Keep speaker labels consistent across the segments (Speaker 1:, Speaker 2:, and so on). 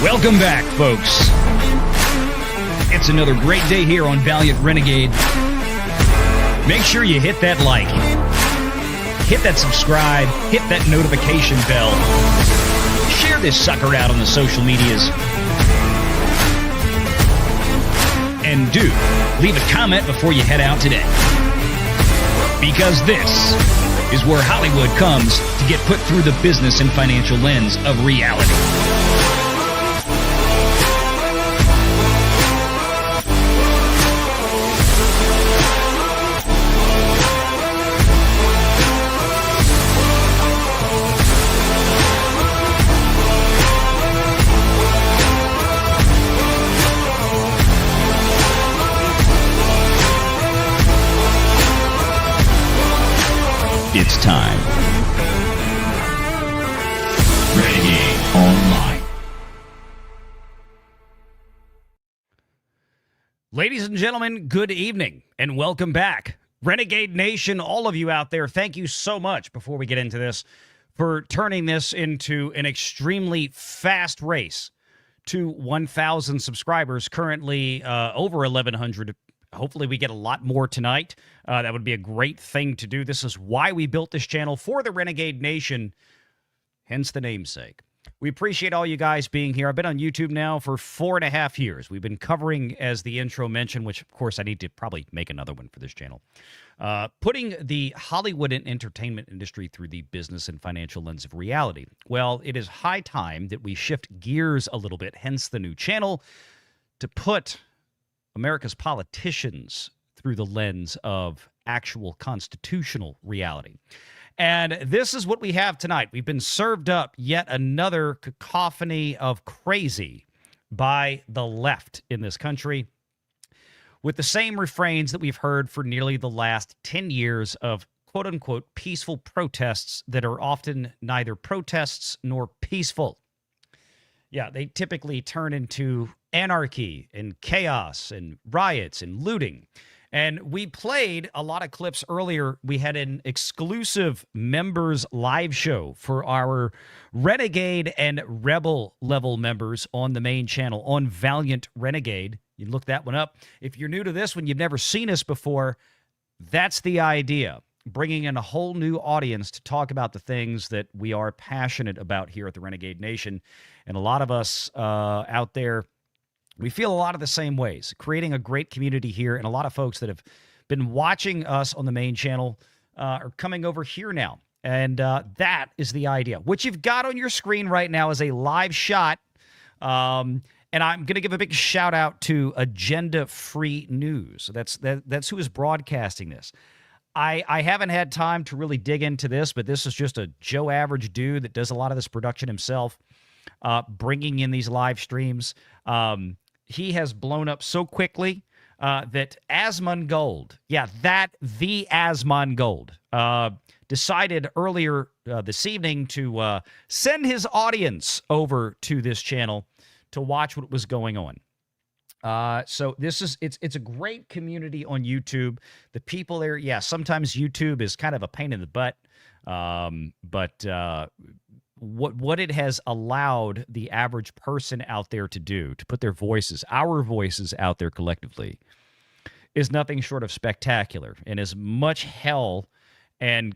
Speaker 1: Welcome back, folks. It's another great day here on Valiant Renegade. Make sure you hit that like, hit that subscribe, hit that notification bell. Share this sucker out on the social medias. And do leave a comment before you head out today. Because this is where Hollywood comes to get put through the business and financial lens of reality. It's time. Renegade Online. Ladies and gentlemen, good evening and welcome back. Renegade Nation, all of you out there, thank you so much, before we get into this, for turning this into an extremely fast race to 1,000 subscribers, currently over 1,100. Hopefully we get a lot more tonight. That would be a great thing to do. This is why we built this channel, for the Renegade Nation, hence the namesake. We appreciate all you guys being here. I've been on YouTube now for 4.5 years. We've been covering, as the intro mentioned, which, of course, I need to probably make another one for this channel, putting the Hollywood and entertainment industry through the business and financial lens of reality. Well, it is high time that we shift gears a little bit, hence the new channel, to put America's politicians through the lens of actual constitutional reality. And this is what we have tonight. We've been served up yet another cacophony of crazy by the left in this country, with the same refrains that we've heard for nearly the last 10 years of quote-unquote peaceful protests that are often neither protests nor peaceful. Yeah, they typically turn into anarchy and chaos and riots and looting. And we played a lot of clips earlier. We had an exclusive members live show for our Renegade and Rebel level members on the main channel on Valiant Renegade. You look that one up. If you're new to this one, you've never seen us before, that's the idea. Bringing in a whole new audience to talk about the things that we are passionate about here at the Renegade Nation. And a lot of us out there, we feel a lot of the same ways, creating a great community here. And a lot of folks that have been watching us on the main channel are coming over here now. And that is the idea. What you've got on your screen right now is a live shot. And I'm going to give a big shout out to Agenda Free News. That's who is broadcasting this. I haven't had time to really dig into this, but this is just a Joe Average dude that does a lot of this production himself, bringing in these live streams. He has blown up so quickly that Asmongold, the Asmongold, decided earlier this evening to send his audience over to this channel to watch what was going on. So this is, it's a great community on YouTube. The people there, sometimes YouTube is kind of a pain in the butt. But what it has allowed the average person out there to do, to put their voices, our voices out there collectively, is nothing short of spectacular. And as much hell and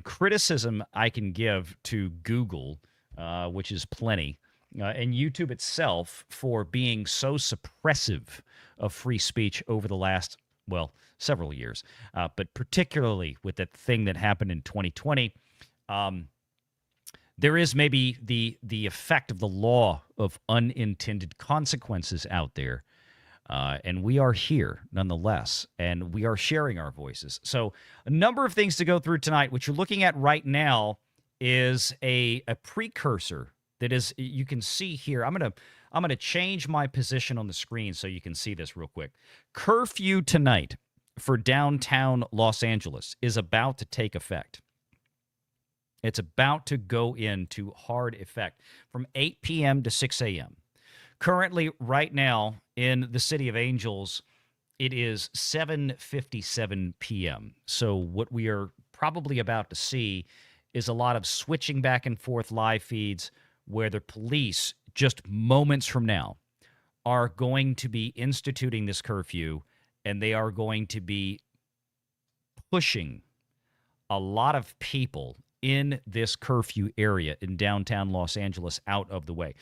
Speaker 1: criticism I can give to Google, which is plenty, and YouTube itself for being so suppressive of free speech over the last, several years, but particularly with that thing that happened in 2020, there is maybe the effect of the law of unintended consequences out there, and we are here nonetheless, and we are sharing our voices. So a number of things to go through tonight. What you're looking at right now is a precursor. That is, you can see here. I'm gonna change my position on the screen so you can see this real quick. Curfew tonight for downtown Los Angeles is about to take effect. It's about to go into hard effect from 8 p.m. to 6 a.m. Currently, right now, in the City of Angels, it is 7:57 p.m. So what we are probably about to see is a lot of switching back and forth live feeds where the police just moments from now, are going to be instituting this curfew, and they are going to be pushing a lot of people in this curfew area in downtown Los Angeles out of the way.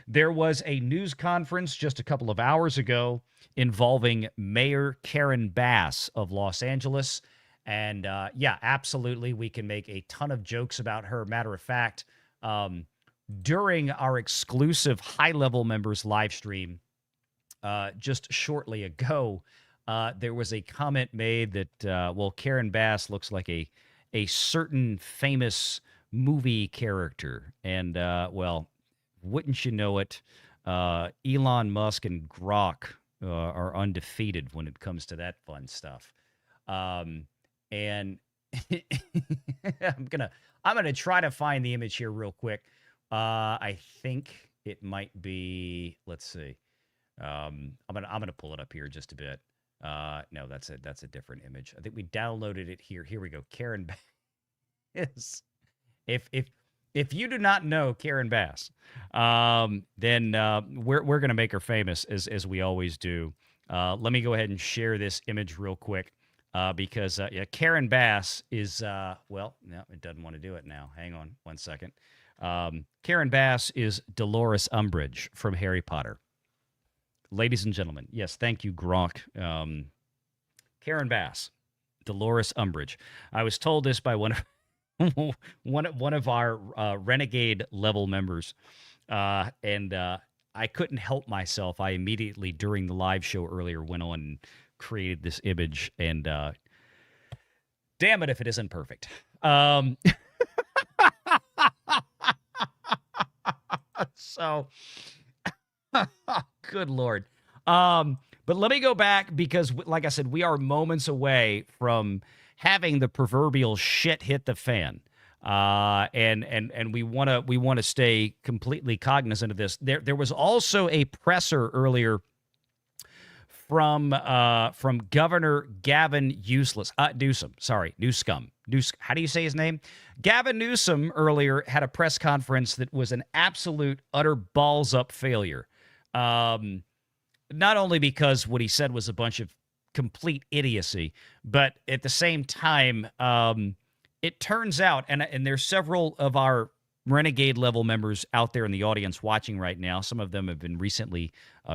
Speaker 1: There was a news conference just a couple of hours ago involving Mayor Karen Bass of Los Angeles. And yeah, absolutely, we can make a ton of jokes about her. Matter of fact, during our exclusive high-level members live stream just shortly ago, there was a comment made that, well, Karen Bass looks like a certain famous movie character. And, well, wouldn't you know it, Elon Musk and Grok are undefeated when it comes to that fun stuff. And I'm gonna try to find the image here real quick. I think it might be. Let's see. I'm gonna pull it up here just a bit. No, that's a different image. I think we downloaded it here. Here we go. Karen Bass. If you do not know Karen Bass, then we're gonna make her famous as we always do. Let me go ahead and share this image real quick. Because yeah, Karen Bass is, well, no, it doesn't want to do it now. Hang on one second. Karen Bass is Dolores Umbridge from Harry Potter. Ladies and gentlemen, yes, thank you, Gronk. Karen Bass, Dolores Umbridge. I was told this by one of our Renegade level members, and I couldn't help myself. I immediately, during the live show earlier, went on and created this image, and damn it if it isn't perfect. So good Lord. But let me go back, because like I said, we are moments away from having the proverbial shit hit the fan. And we want to stay completely cognizant of this. There was also a presser earlier from Governor Gavin Newsom. How do you say his name? Gavin Newsom earlier had a press conference that was an absolute, utter balls-up failure. Not only because what he said was a bunch of complete idiocy, but at the same time, it turns out, and there's several of our Renegade level members out there in the audience watching right now. Some of them have been recently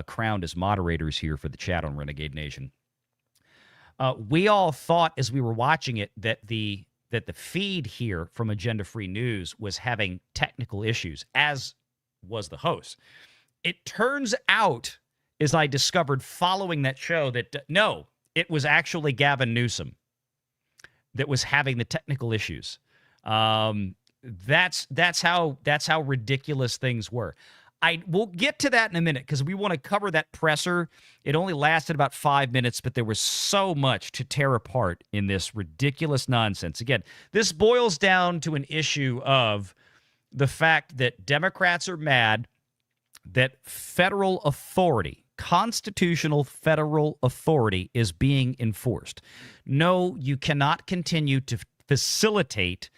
Speaker 1: crowned as moderators here for the chat on Renegade Nation. We all thought as we were watching it that the feed here from Agenda Free News was having technical issues, as was the host. It turns out, as I discovered following that show, that no, it was actually Gavin Newsom that was having the technical issues. That's how ridiculous things were. We'll get to that in a minute, because we want to cover that presser. It only lasted about 5 minutes, but there was so much to tear apart in this ridiculous nonsense. Again, this boils down to an issue of the fact that Democrats are mad that federal authority, constitutional federal authority, is being enforced. No, you cannot continue to facilitate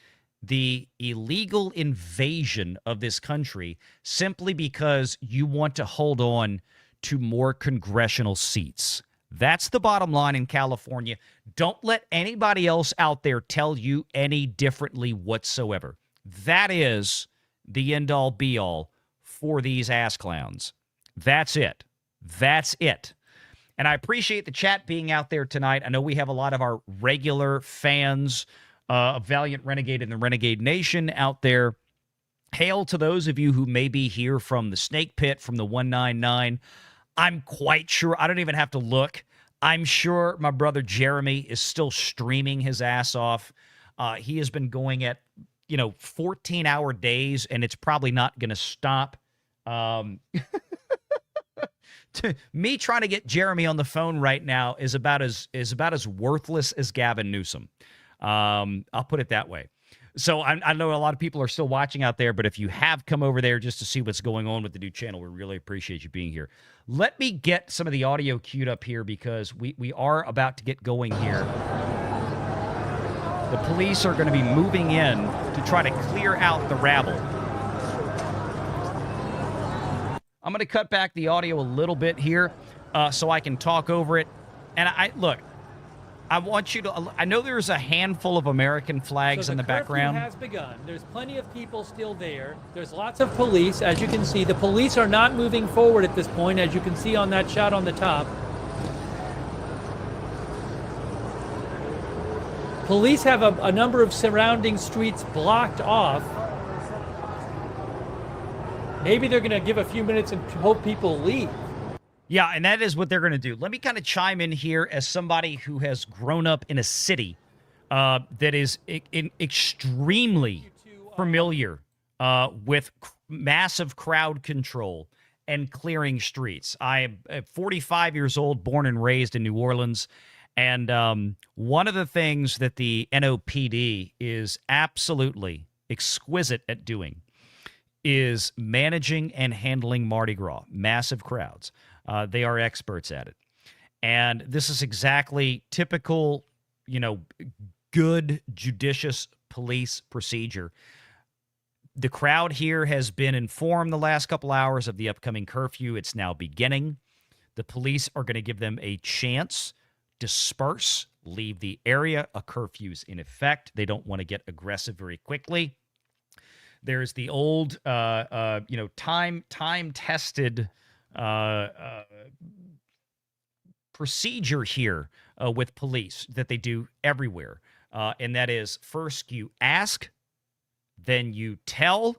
Speaker 1: the illegal invasion of this country simply because you want to hold on to more congressional seats. That's the bottom line in California. Don't let anybody else out there tell you any differently whatsoever. That is the end-all, be-all for these ass clowns. That's it. That's it. And I appreciate the chat being out there tonight. I know we have a lot of our regular fans of Valiant Renegade and the Renegade Nation out there. Hail to those of you who may be here from the Snake Pit, from the 199. I'm quite sure, I don't even have to look, I'm sure my brother Jeremy is still streaming his ass off. He has been going at, 14-hour days, and it's probably not going to stop. Me trying to get Jeremy on the phone right now is about as worthless as Gavin Newsom. I'll put it that way. So I know a lot of people are still watching out there, but if you have come over there just to see what's going on with the new channel, we really appreciate you being here. Let me get some of the audio queued up here, because we are about to get going here. The police are going to be moving in to try to clear out the rabble. I'm going to cut back the audio a little bit here so I can talk over it. And look, I want you to. I know there's a handful of American flags in the background.
Speaker 2: The curfew has begun. There's plenty of people still there. There's lots of police, as you can see. The police are not moving forward at this point, as you can see on that shot on the top. Police have a number of surrounding streets blocked off. Maybe they're going to give a few minutes and hope people leave.
Speaker 1: Yeah, and that is what they're going to do. Let me kind of chime in here as somebody who has grown up in a city that is extremely familiar with massive crowd control and clearing streets. I am 45 years old, born and raised in New Orleans. And one of the things that the NOPD is absolutely exquisite at doing is managing and handling Mardi Gras, massive crowds. They are experts at it. And this is exactly typical, good, judicious police procedure. The crowd here has been informed the last couple hours of the upcoming curfew. It's now beginning. The police are going to give them a chance, disperse, leave the area. A curfew's in effect. They don't want to get aggressive very quickly. There's the old, time-tested procedure here with police that they do everywhere. And that is, first you ask, then you tell,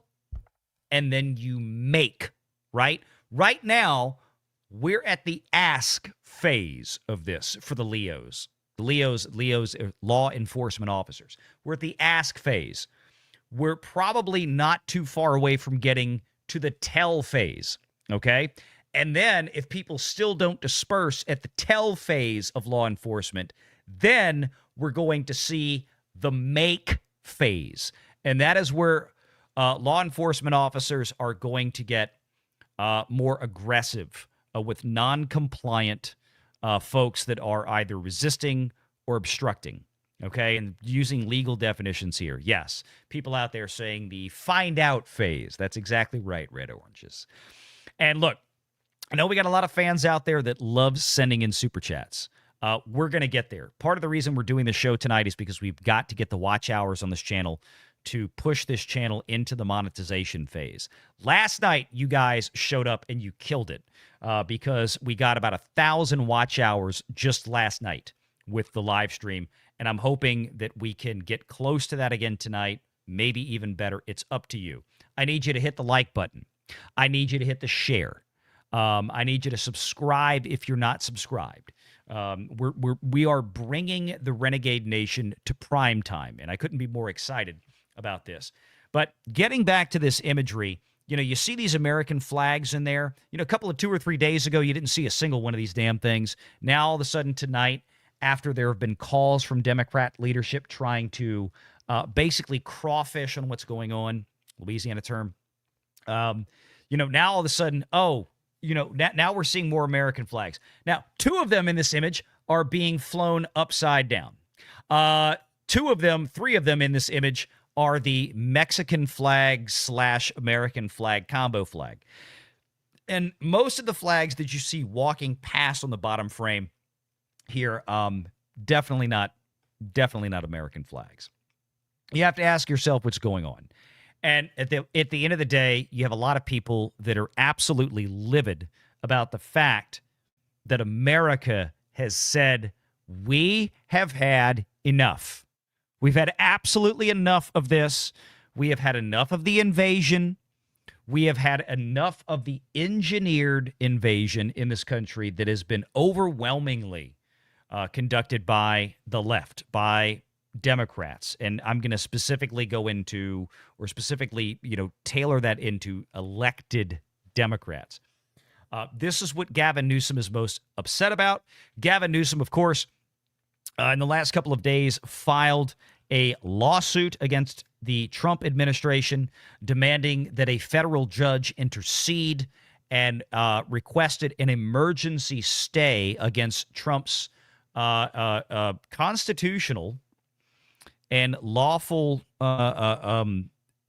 Speaker 1: and then you make, right? Right now, we're at the ask phase of this for the Leos. Leos are law enforcement officers. We're at the ask phase. We're probably not too far away from getting to the tell phase, okay? And then if people still don't disperse at the tell phase of law enforcement, then we're going to see the make phase. And that is where law enforcement officers are going to get more aggressive with non-compliant folks that are either resisting or obstructing. Okay, and using legal definitions here. Yes, people out there saying the find out phase. That's exactly right, Red Oranges. And look, I know we got a lot of fans out there that love sending in super chats. We're going to get there. Part of the reason we're doing this show tonight is because we've got to get the watch hours on this channel to push this channel into the monetization phase. Last night, you guys showed up and you killed it because we got about 1,000 watch hours just last night with the live stream. And I'm hoping that we can get close to that again tonight, maybe even better. It's up to you. I need you to hit the like button. I need you to hit the share. I need you to subscribe if you're not subscribed. We are bringing the Renegade Nation to prime time, and I couldn't be more excited about this. But getting back to this imagery, you see these American flags in there. A couple of 2 or 3 days ago, you didn't see a single one of these damn things. Now, all of a sudden tonight, after there have been calls from Democrat leadership trying to basically crawfish on what's going on, Louisiana term, now all of a sudden, now we're seeing more American flags. Now, 2 of them in this image are being flown upside down. 3 of them in this image are the Mexican flag / American flag combo flag. And most of the flags that you see walking past on the bottom frame here, definitely not American flags. You have to ask yourself what's going on. And at the end of the day, you have a lot of people that are absolutely livid about the fact that America has said, we have had enough. We've had absolutely enough of this. We have had enough of the invasion. We have had enough of the engineered invasion in this country that has been overwhelmingly conducted by the left, by Democrats. And I'm going to specifically go into, or specifically, tailor that into elected Democrats. This is what Gavin Newsom is most upset about. Gavin Newsom, of course, in the last couple of days, filed a lawsuit against the Trump administration demanding that a federal judge intercede and requested an emergency stay against Trump's constitutional and lawful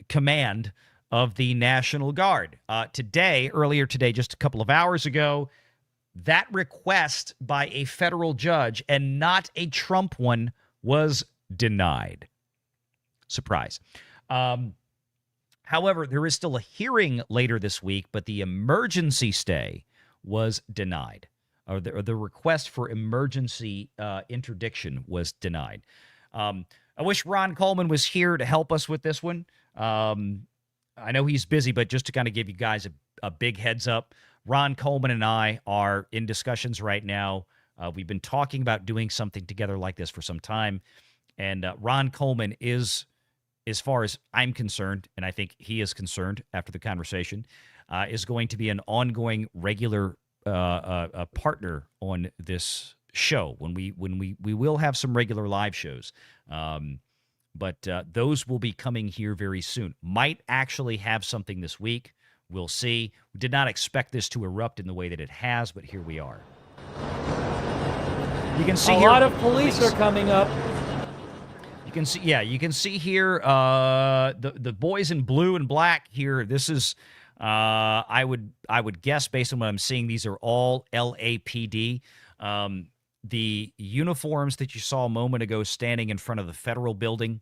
Speaker 1: command of the National Guard. Earlier today, just a couple of hours ago, that request by a federal judge, and not a Trump one, was denied. Surprise. However, there is still a hearing later this week, but the emergency stay was denied, or the request for emergency interdiction was denied. I wish Ron Coleman was here to help us with this one. I know he's busy, but just to kind of give you guys a big heads up, Ron Coleman and I are in discussions right now. We've been talking about doing something together like this for some time, and Ron Coleman is, as far as I'm concerned, and I think he is concerned after the conversation, is going to be an ongoing, regular partner on this show. When we will have some regular live shows, but those will be coming here very soon. Might actually have something this week. We'll see. We did not expect this to erupt in the way that it has, but here we are. You can see
Speaker 2: a
Speaker 1: here,
Speaker 2: lot of police are coming up.
Speaker 1: You can see, you can see here the boys in blue and black here. This is, I would guess based on what I'm seeing, these are all LAPD. The uniforms that you saw a moment ago standing in front of the federal building,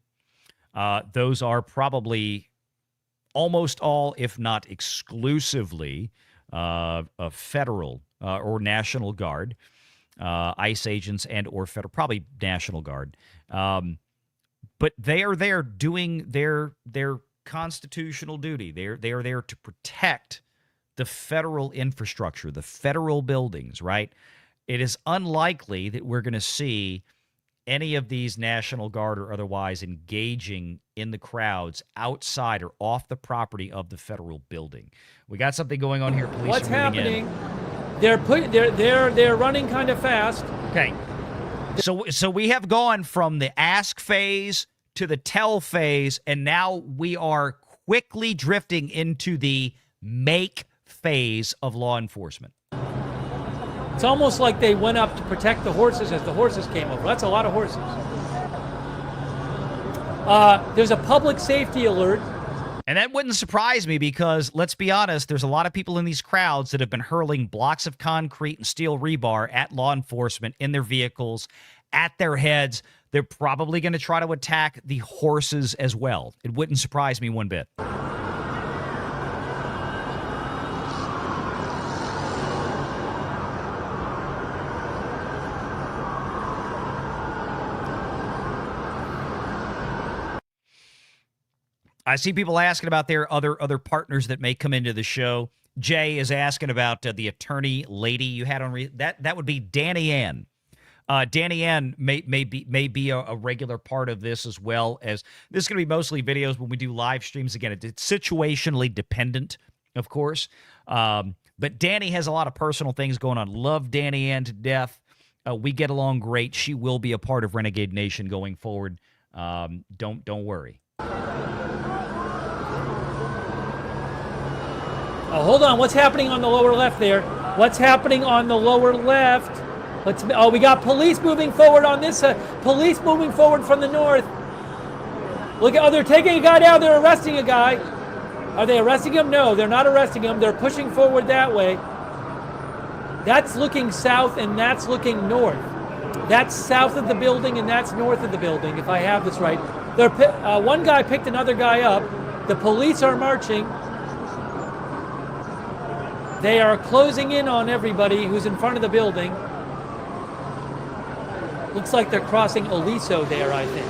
Speaker 1: those are probably almost all, if not exclusively, a federal or National Guard, ICE agents and or federal, probably National Guard. But they are there doing their constitutional duty. They are there to protect the federal infrastructure, the federal buildings, right? It is unlikely that we're going to see any of these National Guard or otherwise engaging in the crowds outside or off the property of the federal building. We got something going on here. Police
Speaker 2: What's
Speaker 1: are moving
Speaker 2: happening?
Speaker 1: in.
Speaker 2: They're running kind of fast.
Speaker 1: Okay. So we have gone from the ask phase to the tell phase, and now we are quickly drifting into the make phase of law enforcement.
Speaker 2: It's almost like they went up to protect the horses as the horses came over. That's a lot of horses. There's a public safety alert.
Speaker 1: And that wouldn't surprise me because, let's be honest, there's a lot of people in these crowds that have been hurling blocks of concrete and steel rebar at law enforcement in their vehicles, at their heads. They're probably going to try to attack the horses as well. It wouldn't surprise me one bit. I see people asking about their other partners that may come into the show. Jay is asking about the attorney lady you had on. That would be Danny Ann. Danny Ann may be a regular part of this, as well as this is going to be mostly videos when we do live streams. Again, it's situationally dependent, of course. But Danny has a lot of personal things going on. Love Danny Ann to death. We get along great. She will be a part of Renegade Nation going forward. Don't worry.
Speaker 2: Oh, hold on. What's happening on the lower left there? What's happening on the lower left? We got police moving forward on this side. Police moving forward from the north. Look, they're taking a guy down. They're arresting a guy. Are they arresting him? No, they're not arresting him. They're pushing forward that way. That's looking south and that's looking north. That's south of the building and that's north of the building, if I have this right. One guy picked another guy up. The police are marching. They are closing in on everybody who's in front of the building. Looks like they're crossing Aliso there, I think.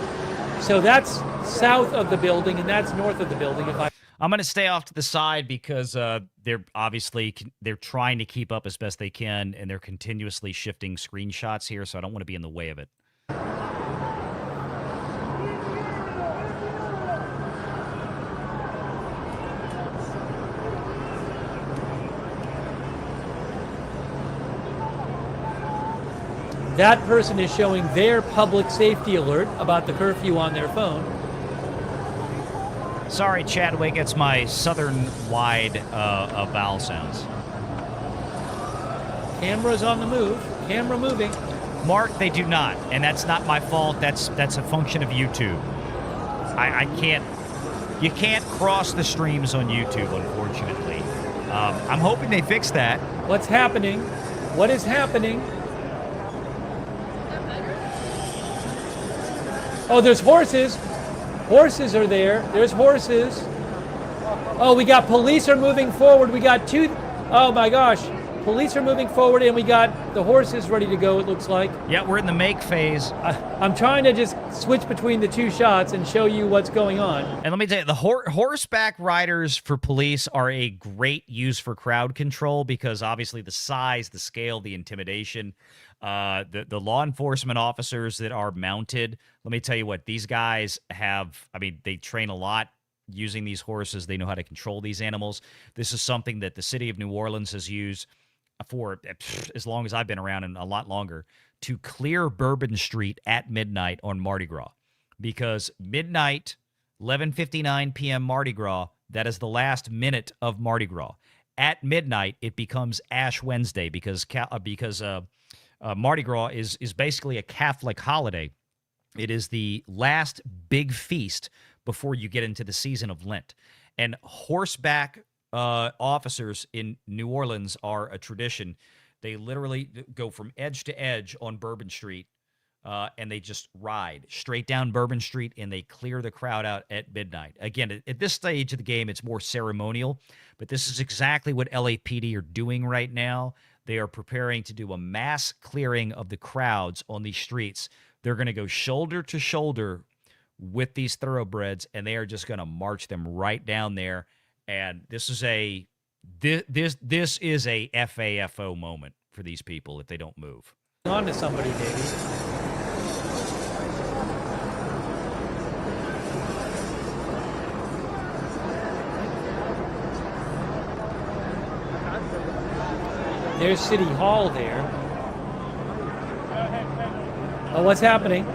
Speaker 2: So that's south of the building, and that's north of the building. I'm
Speaker 1: going to stay off to the side because they're trying to keep up as best they can, and they're continuously shifting screenshots here, so I don't want to be in the way of it.
Speaker 2: That person is showing their public safety alert about the curfew on their phone.
Speaker 1: Sorry, Chadwick, it's my southern wide vowel sounds.
Speaker 2: Camera's on the move. Camera moving.
Speaker 1: Mark, they do not, and that's not my fault. That's a function of YouTube. I can't. You can't cross the streams on YouTube, unfortunately. I'm hoping they fix that.
Speaker 2: What's happening? What is happening? Oh, there's horses. Horses are there. There's horses. Oh, we got police are moving forward. We got two. Oh my gosh. Police are moving forward, and we got the horses ready to go, it looks like.
Speaker 1: Yeah, we're in the make phase.
Speaker 2: I'm trying to just switch between the two shots and show you what's going on.
Speaker 1: And let me tell you, the horseback riders for police are a great use for crowd control because obviously the size, the scale, the intimidation, the law enforcement officers that are mounted. Let me tell you what, these guys have, I mean, they train a lot using these horses. They know how to control these animals. This is something that the city of New Orleans has used for as long as I've been around and a lot longer, to clear Bourbon Street at midnight on Mardi Gras. Because midnight, 11:59 p.m. Mardi Gras, that is the last minute of Mardi Gras. At midnight, it becomes Ash Wednesday because Mardi Gras is basically a Catholic holiday. It is the last big feast before you get into the season of Lent. And horseback officers in New Orleans are a tradition. They literally go from edge to edge on Bourbon Street, and they just ride straight down Bourbon Street, and they clear the crowd out at midnight. Again, at this stage of the game, it's more ceremonial, but this is exactly what LAPD are doing right now. They are preparing to do a mass clearing of the crowds on these streets. They're going to go shoulder to shoulder with these thoroughbreds, and they are just going to march them right down there. And this is a FAFO moment for these people if they don't move.
Speaker 2: On to somebody, baby. There's City Hall there. Oh, what's happening?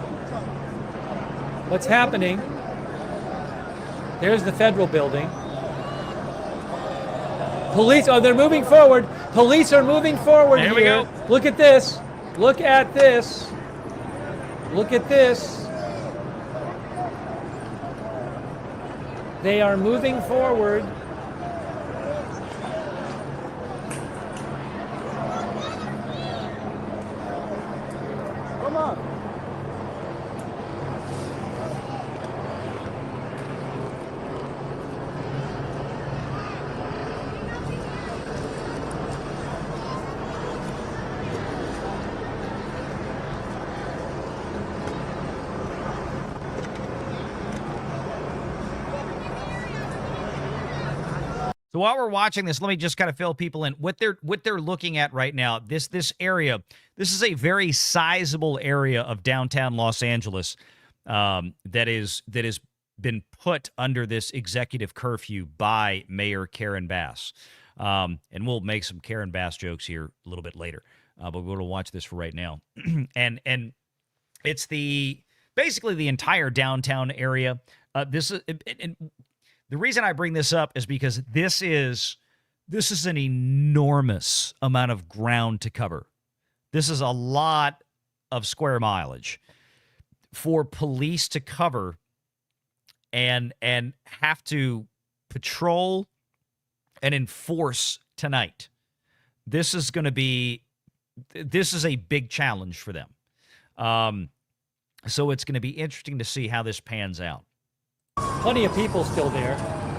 Speaker 2: What's happening? There's the federal building. Police, oh, they're moving forward. Police are moving forward
Speaker 1: there
Speaker 2: here.
Speaker 1: We go.
Speaker 2: Look at this. Look at this. Look at this. They are moving forward. Come on.
Speaker 1: So while we're watching this, let me just kind of fill people in. What they're looking at right now, this area, this is a very sizable area of downtown Los Angeles that has been put under this executive curfew by Mayor Karen Bass. And we'll make some Karen Bass jokes here a little bit later. But we're going to watch this for right now. and it's basically the entire downtown area. The reason I bring this up is because this is an enormous amount of ground to cover. This is a lot of square mileage for police to cover and have to patrol and enforce tonight. This is a big challenge for them. So it's going to be interesting to see how this pans out.
Speaker 2: Plenty of people still there.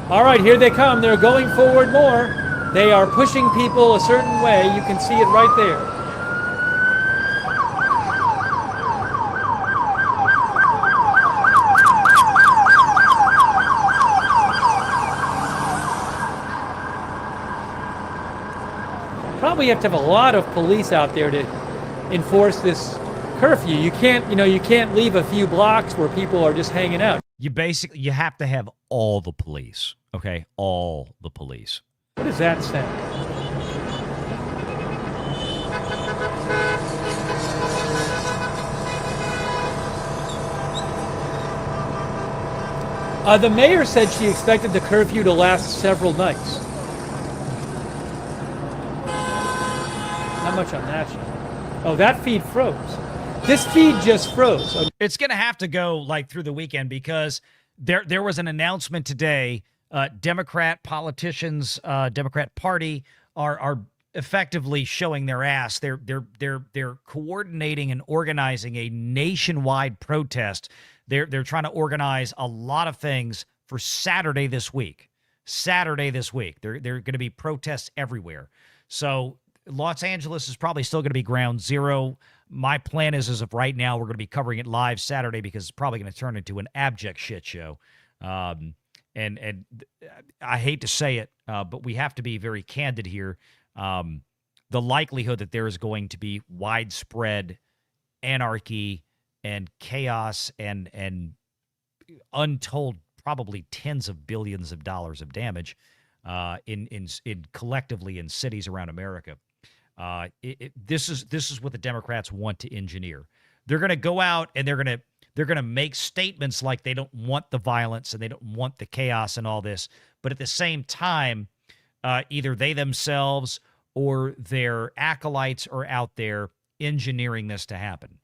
Speaker 2: All right, here they come. They're going forward more. They are pushing people a certain way. You can see it right there. Probably have to have a lot of police out there to enforce this curfew. You can't leave a few blocks where people are just hanging out.
Speaker 1: You have to have all the police, okay? All the police.
Speaker 2: What does that sound? The mayor said she expected the curfew to last several nights. Not much on that show. Oh, that feed froze. This feed just froze.
Speaker 1: It's going to have to go like through the weekend because There was an announcement today. Democrat politicians, Democrat Party are effectively showing their ass. They're coordinating and organizing a nationwide protest. They're trying to organize a lot of things for Saturday this week. Saturday this week. There are going to be protests everywhere. So Los Angeles is probably still going to be ground zero. My plan is, as of right now, we're going to be covering it live Saturday because it's probably going to turn into an abject shit show. And I hate to say it, but we have to be very candid here. The likelihood that there is going to be widespread anarchy and chaos and untold, probably tens of billions of dollars of damage in collectively in cities around America. This is what the Democrats want to engineer. They're going to go out and they're going to make statements like they don't want the violence and they don't want the chaos and all this, but at the same time, either they themselves or their acolytes are out there engineering this to happen.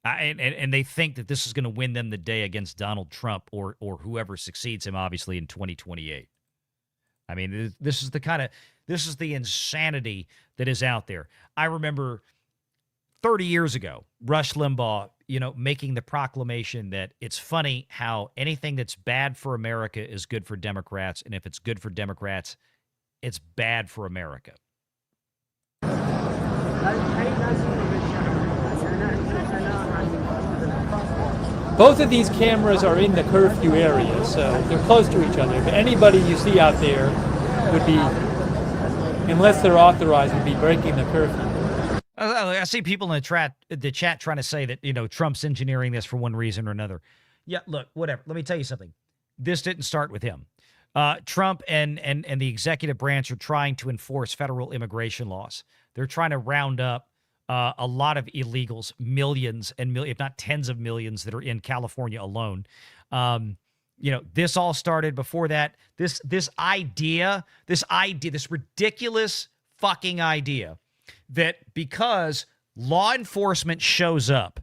Speaker 1: And they think that this is going to win them the day against Donald Trump or whoever succeeds him, obviously, in 2028. I mean, this is the insanity that is out there. I remember 30 years ago, Rush Limbaugh, making the proclamation that it's funny how anything that's bad for America is good for Democrats, and if it's good for Democrats, it's bad for America.
Speaker 2: Both of these cameras are in the curfew area, so they're close to each other. But anybody you see out there would be, unless they're authorized, would be breaking the curfew.
Speaker 1: I see people in the chat trying to say that, Trump's engineering this for one reason or another. Yeah, look, whatever. Let me tell you something. This didn't start with him. Trump and the executive branch are trying to enforce federal immigration laws. They're trying to round up a lot of illegals, millions and if not tens of millions that are in California alone. This all started before that. This ridiculous fucking idea that because law enforcement shows up,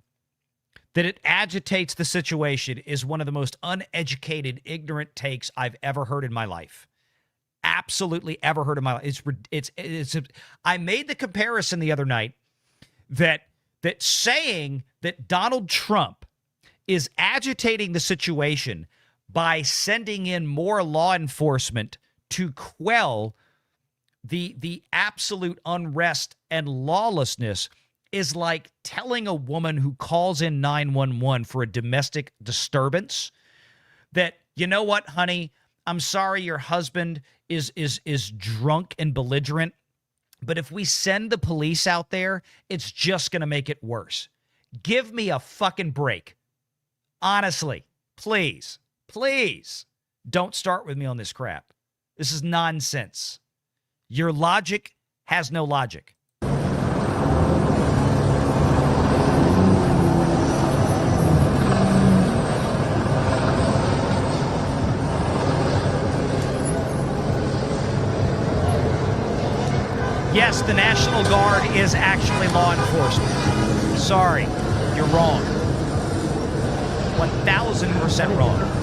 Speaker 1: that it agitates the situation is one of the most uneducated, ignorant takes I've ever heard in my life. Absolutely ever heard in my life. I made the comparison the other night that saying that Donald Trump is agitating the situation by sending in more law enforcement to quell the absolute unrest and lawlessness is like telling a woman who calls in 911 for a domestic disturbance that, you know what, honey, I'm sorry your husband is drunk and belligerent, but if we send the police out there, it's just going to make it worse. Give me a fucking break. Honestly, please don't start with me on this crap. This is nonsense. Your logic has no logic. Yes, the National Guard is actually law enforcement. Sorry, you're wrong. 1,000% wrong.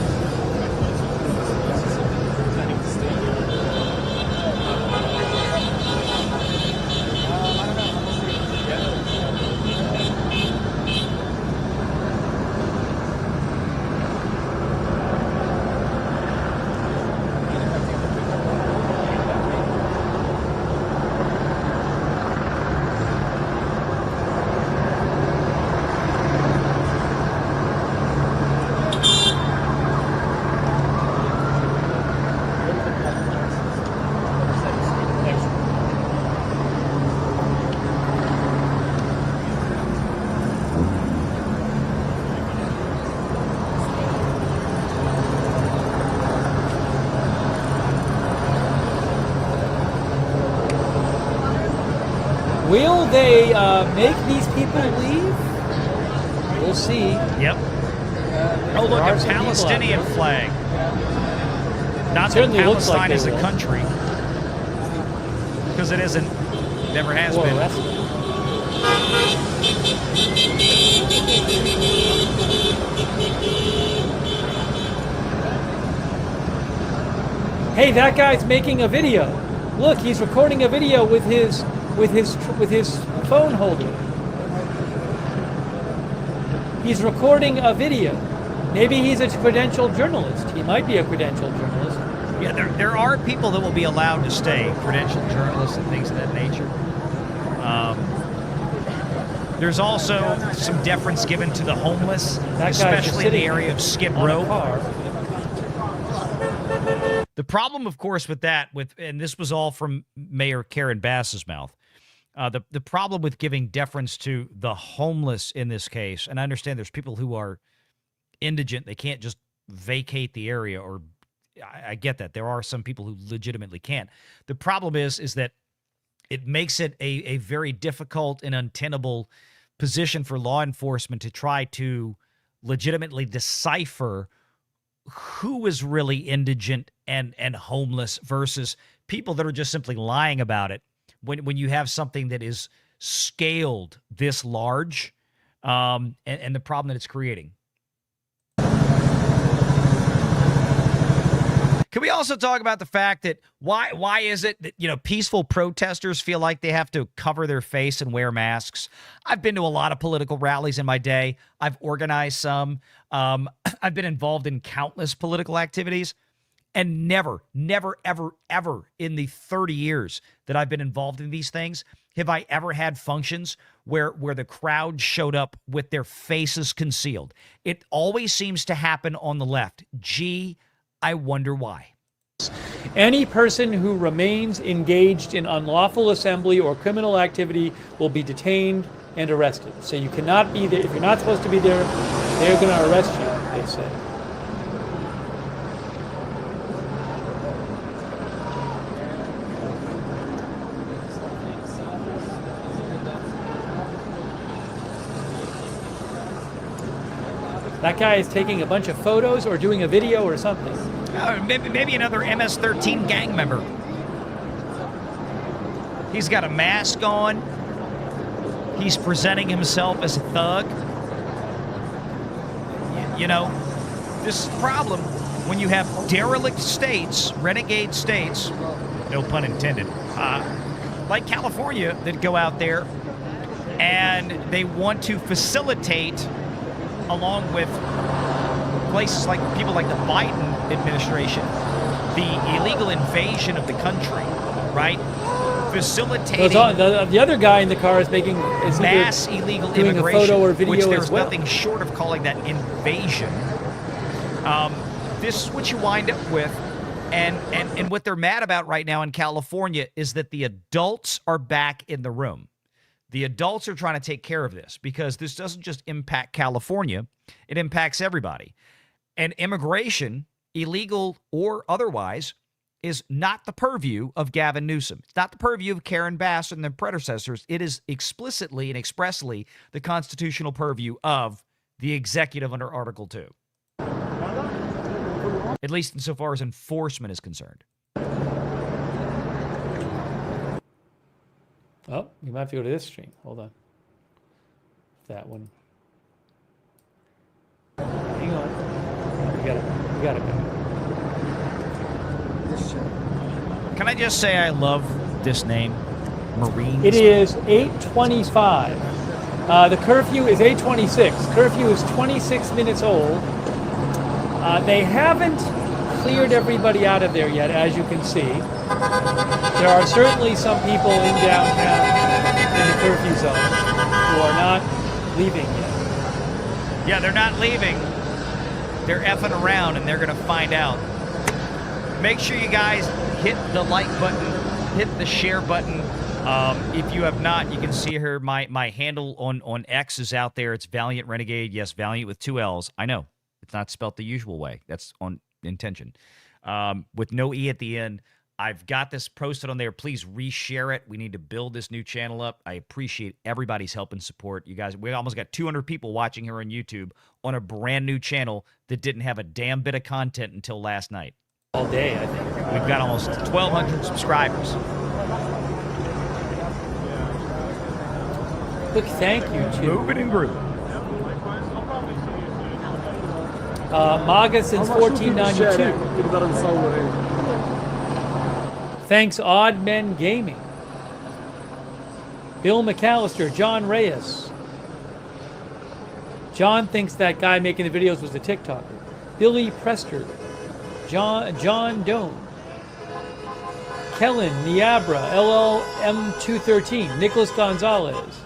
Speaker 2: Will they make these people leave? We'll see.
Speaker 1: Yep. Oh, look, a Palestinian flag. Not that Palestine is a country. Because it isn't. Never has been.
Speaker 2: Hey, that guy's making a video. Look, he's recording a video with his phone holder. He's recording a video. Maybe he's a credentialed journalist. He might be a credentialed journalist.
Speaker 1: Yeah, there are people that will be allowed to stay, credentialed journalists and things of that nature. There's also some deference given to the homeless, especially in the area of Skid Row. The problem, of course, with that, and this was all from Mayor Karen Bass's mouth, the problem with giving deference to the homeless in this case, and I understand there's people who are indigent, they can't just vacate the area, or I get that. There are some people who legitimately can't. The problem is that it makes it a very difficult and untenable position for law enforcement to try to legitimately decipher who is really indigent and homeless versus people that are just simply lying about it. When you have something that is scaled this large, and the problem that it's creating. Can we also talk about the fact that why is it that peaceful protesters feel like they have to cover their face and wear masks? I've been to a lot of political rallies in my day. I've organized some. I've been involved in countless political activities, and never, ever, ever in the 30 years that I've been involved in these things have I ever had functions where the crowd showed up with their faces concealed. It always seems to happen on the left. Gee, I wonder why.
Speaker 2: Any person who remains engaged in unlawful assembly or criminal activity will be detained and arrested. So you cannot be there. If you're not supposed to be there, they're going to arrest you, they say. That guy is taking a bunch of photos or doing a video or something.
Speaker 1: Maybe another MS-13 gang member. He's got a mask on. He's presenting himself as a thug. This is the problem when you have derelict states, renegade states, no pun intended, like California, that go out there and they want to facilitate, along with places like people like the Biden administration, the illegal invasion of the country, right? Facilitating
Speaker 2: the other guy in the car is making
Speaker 1: mass illegal
Speaker 2: doing
Speaker 1: immigration,
Speaker 2: a photo or video,
Speaker 1: which there's
Speaker 2: as well.
Speaker 1: nothing short of calling that invasion. This is what you wind up with, and what they're mad about right now in California is that the adults are back in the room. The adults are trying to take care of this because this doesn't just impact California, it impacts everybody. And immigration, illegal or otherwise, is not the purview of Gavin Newsom. It's not the purview of Karen Bass and their predecessors. It is explicitly and expressly the constitutional purview of the executive under Article 2. At least insofar as enforcement is concerned.
Speaker 2: Oh, you might have to go to this stream. Hold on. That one. Hang on. We gotta go.
Speaker 1: Can I just say I love this name? Marines.
Speaker 2: It is 8:25. The curfew is 8:26. Curfew is 26 minutes old. They haven't cleared everybody out of there yet, as you can see. There are certainly some people in downtown in the curfew zone who are not leaving yet.
Speaker 1: Yeah, they're not leaving. They're effing around, and they're going to find out. Make sure you guys hit the like button, hit the share button. If you have not, you can see here my handle on X is out there. It's Valiant Renegade. Yes, Valiant with 2 L's. I know. It's not spelt the usual way. That's on intention. With no E at the end. I've got this posted on there. Please reshare it. We need to build this new channel up. I appreciate everybody's help and support. You guys, we almost got 200 people watching here on YouTube on a brand new channel that didn't have a damn bit of content until last night.
Speaker 2: All day, I think.
Speaker 1: We've got almost 1,200 subscribers.
Speaker 2: Look, thank you, too.
Speaker 1: Moving and grooving.
Speaker 2: MAGA since 1492. Thanks, Odd Men Gaming. Bill McAllister, John Reyes. John thinks that guy making the videos was a TikToker. Billy Prester. John Doan. Kellen Niabra, LLM213. Nicholas Gonzalez.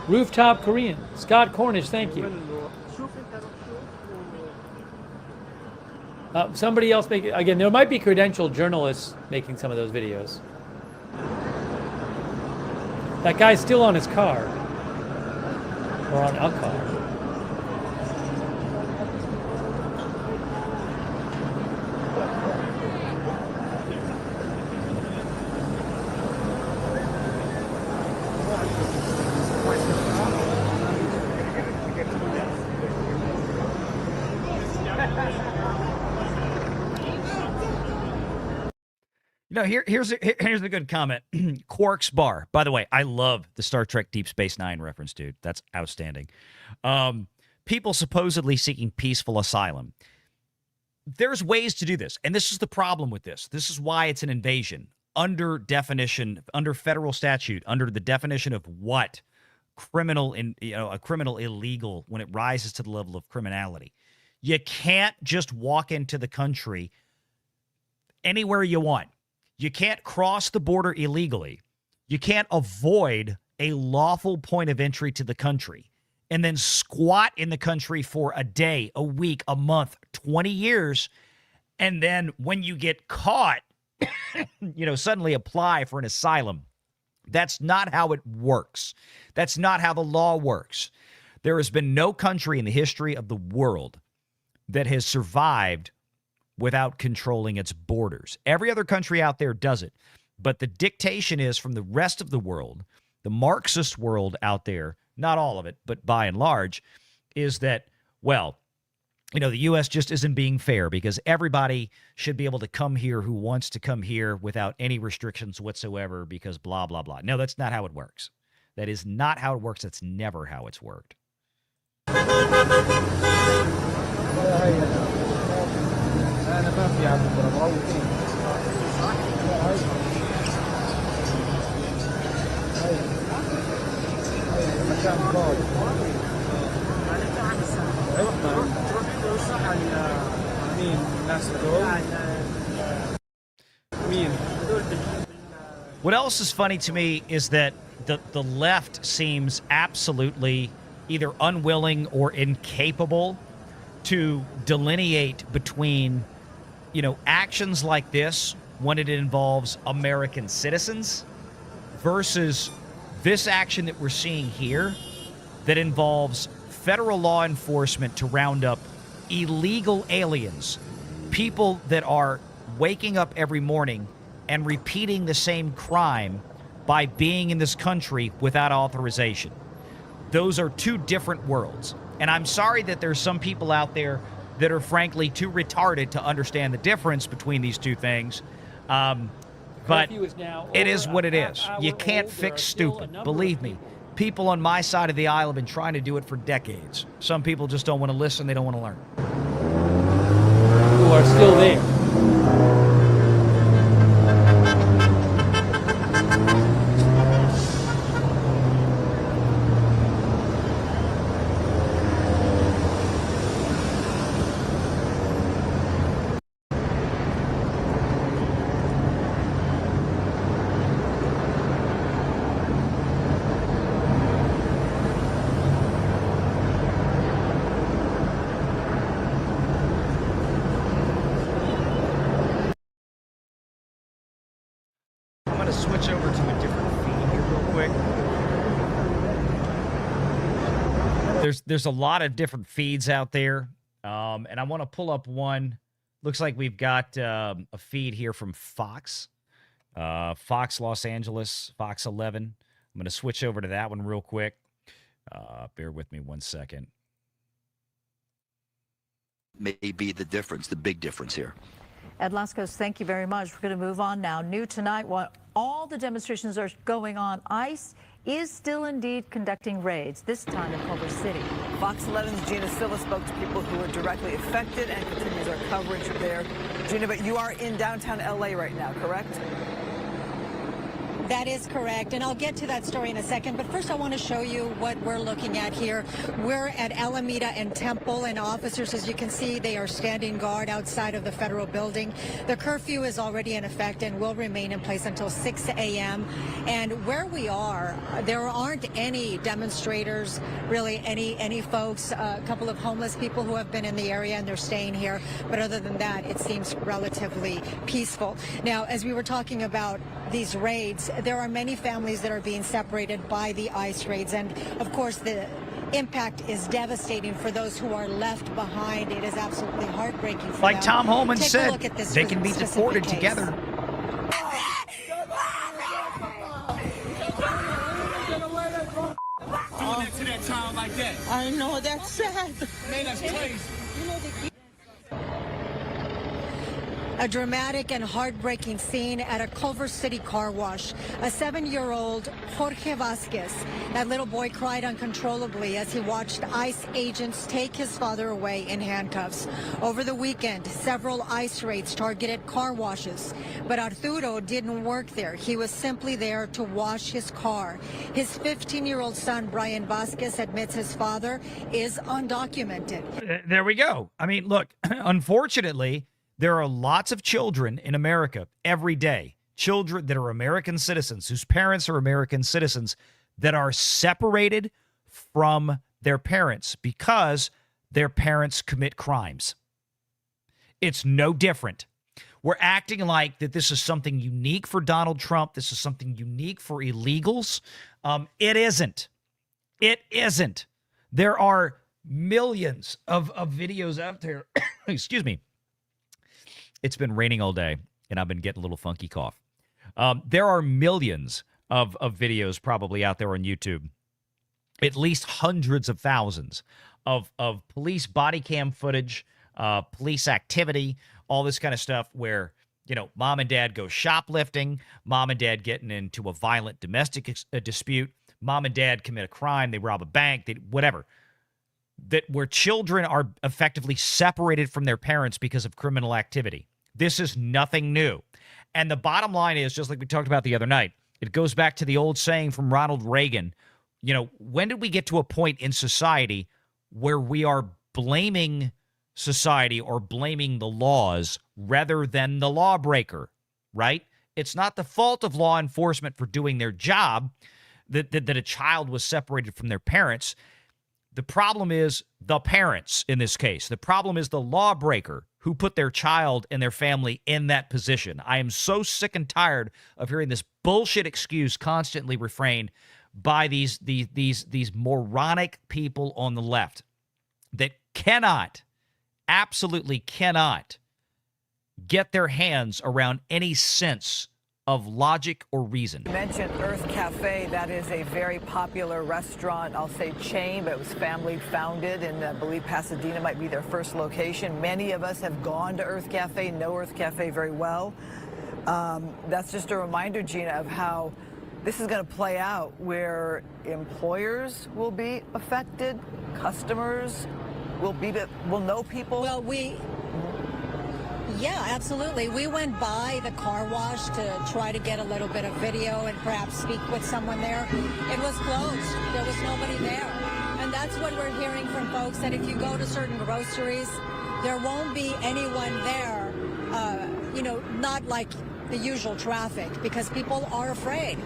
Speaker 2: Rooftop Korean. Scott Cornish, thank you. Somebody else making, again, there might be credentialed journalists making some of those videos. That guy's still on his car. Or on a car.
Speaker 1: No, here's a good comment. Quark's Bar. By the way, I love the Star Trek Deep Space Nine reference, dude. That's outstanding. People supposedly seeking peaceful asylum. There's ways to do this, and this is the problem with this. This is why it's an invasion. Under definition, under federal statute, under the definition of what criminal, a criminal illegal when it rises to the level of criminality. You can't just walk into the country anywhere you want. You can't cross the border illegally. You can't avoid a lawful point of entry to the country and then squat in the country for a day, a week, a month, 20 years. And then when you get caught, suddenly apply for an asylum. That's not how it works. That's not how the law works. There has been no country in the history of the world that has survived without controlling its borders. Every other country out there does it. But the dictation is from the rest of the world, the Marxist world out there, not all of it, but by and large, is that, well, the U.S. just isn't being fair because everybody should be able to come here who wants to come here without any restrictions whatsoever because blah, blah, blah. No, that's not how it works. That is not how it works. That's never how it's worked.
Speaker 3: انا ما في عبد البراوي مكان فاضي مين الناس هذول مين.
Speaker 1: What else is funny to me is that the left seems absolutely either unwilling or incapable to delineate between actions like this when it involves American citizens versus this action that we're seeing here that involves federal law enforcement to round up illegal aliens, people that are waking up every morning and repeating the same crime by being in this country without authorization. Those are two different worlds. And I'm sorry that there's some people out there that are frankly too retarded to understand the difference between these two things. But it is what it is. You can't fix stupid. Believe me, people on my side of the aisle have been trying to do it for decades. Some people just don't want to listen. They don't want to learn.
Speaker 2: Who are still there.
Speaker 1: Switch over to a different feed here real quick. There's a lot of different feeds out there, and I want to pull up one. Looks like we've got a feed here from Fox, Fox Los Angeles, Fox 11. I'm going to switch over to that one real quick. Bear with me 1 second.
Speaker 4: May be the difference, the big difference here.
Speaker 5: Ed Laskos, thank you very much. We're going to move on now. New tonight, while all the demonstrations are going on, ICE is still indeed conducting raids, this time in Culver City.
Speaker 6: Fox 11's Gina Silva spoke to people who were directly affected and continues our coverage there. Gina, but you are in downtown LA right now, correct?
Speaker 7: That is correct, and I'll get to that story in a second. But first, I want to show you what we're looking at here. We're at Alameda and Temple, and officers, as you can see, they are standing guard outside of the federal building. The curfew is already in effect and will remain in place until 6 a.m. And where we are, there aren't any demonstrators, really any folks, a couple of homeless people who have been in the area and they're staying here. But other than that, it seems relatively peaceful. Now, as we were talking about these raids, there are many families that are being separated by the ICE raids. And of course, the impact is devastating for those who are left behind. It is absolutely heartbreaking for
Speaker 1: Like
Speaker 7: them.
Speaker 1: Tom Holman
Speaker 7: Take a
Speaker 1: said,
Speaker 7: look at this
Speaker 1: they can be
Speaker 7: specific
Speaker 1: deported
Speaker 7: case.
Speaker 1: together.
Speaker 3: To that child like that.
Speaker 8: I know, that's sad.
Speaker 3: Man, that's crazy.
Speaker 7: A dramatic and heartbreaking scene at a Culver City car wash. A 7-year-old Jorge Vasquez, that little boy cried uncontrollably as he watched ICE agents take his father away in handcuffs. Over the weekend, several ICE raids targeted car washes, but Arturo didn't work there. He was simply there to wash his car. His 15-year-old son, Brian Vasquez, admits his father is undocumented.
Speaker 1: There we go. I mean, look, unfortunately, there are lots of children in America every day, children that are American citizens, whose parents are American citizens, that are separated from their parents because their parents commit crimes. It's no different. We're acting like that this is something unique for Donald Trump. This is something unique for illegals. It isn't. It isn't. There are millions of videos out there. Excuse me. It's been raining all day, and I've been getting a little funky cough. There are millions of videos probably out there on YouTube, at least hundreds of thousands of police body cam footage, police activity, all this kind of stuff where, you know, mom and dad go shoplifting, mom and dad getting into a violent domestic dispute, mom and dad commit a crime, they rob a bank, they whatever. That where children are effectively separated from their parents because of criminal activity. This is nothing new. And the bottom line is, just like we talked about the other night, it goes back to the old saying from Ronald Reagan. You know, when did we get to a point in society where we are blaming society or blaming the laws rather than the lawbreaker, right? It's not the fault of law enforcement for doing their job that a child was separated from their parents. The problem is the parents in this case. The problem is the lawbreaker who put their child and their family in that position. I am so sick and tired of hearing this bullshit excuse constantly refrained by these moronic people on the left that cannot, absolutely cannot get their hands around any sense of logic or reason.
Speaker 6: You mentioned Earth Cafe. That is a very popular restaurant, I'll say chain, but it was family founded, and I believe Pasadena might be their first location. Many of us have gone to Earth Cafe, know Earth Cafe very well. That's just a reminder, Gina, of how this is going to play out, where employers will be affected, customers will know people.
Speaker 7: Well, yeah, absolutely. We went by the car wash to try to get a little bit of video and perhaps speak with someone there. It was closed. There was nobody there. And that's what we're hearing from folks, that if you go to certain groceries, there won't be anyone there, not like the usual traffic, because people are afraid.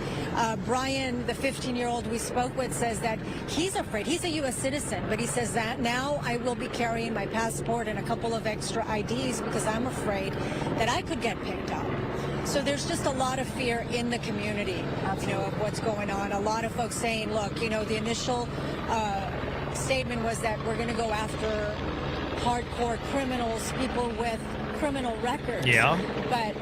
Speaker 7: Brian, the 15-year-old we spoke with, says that he's afraid. He's a U.S. citizen, but he says that now I will be carrying my passport and a couple of extra IDs because I'm afraid that I could get picked up. So there's just a lot of fear in the community, of what's going on. A lot of folks saying, look, the initial statement was that we're going to go after hardcore criminals, people with criminal records.
Speaker 1: Yeah.
Speaker 7: But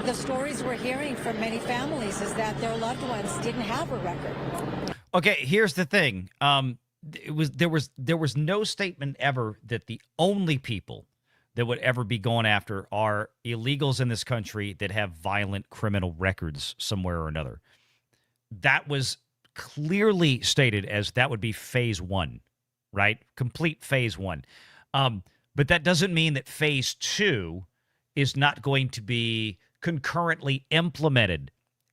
Speaker 7: the stories we're hearing from many families is that their loved ones didn't have a record.
Speaker 1: Okay, here's the thing. There was no statement ever that the only people that would ever be going after are illegals in this country that have violent criminal records somewhere or another. That was clearly stated as that would be phase one, right? Complete phase one. But that doesn't mean that phase two is not going to be concurrently implemented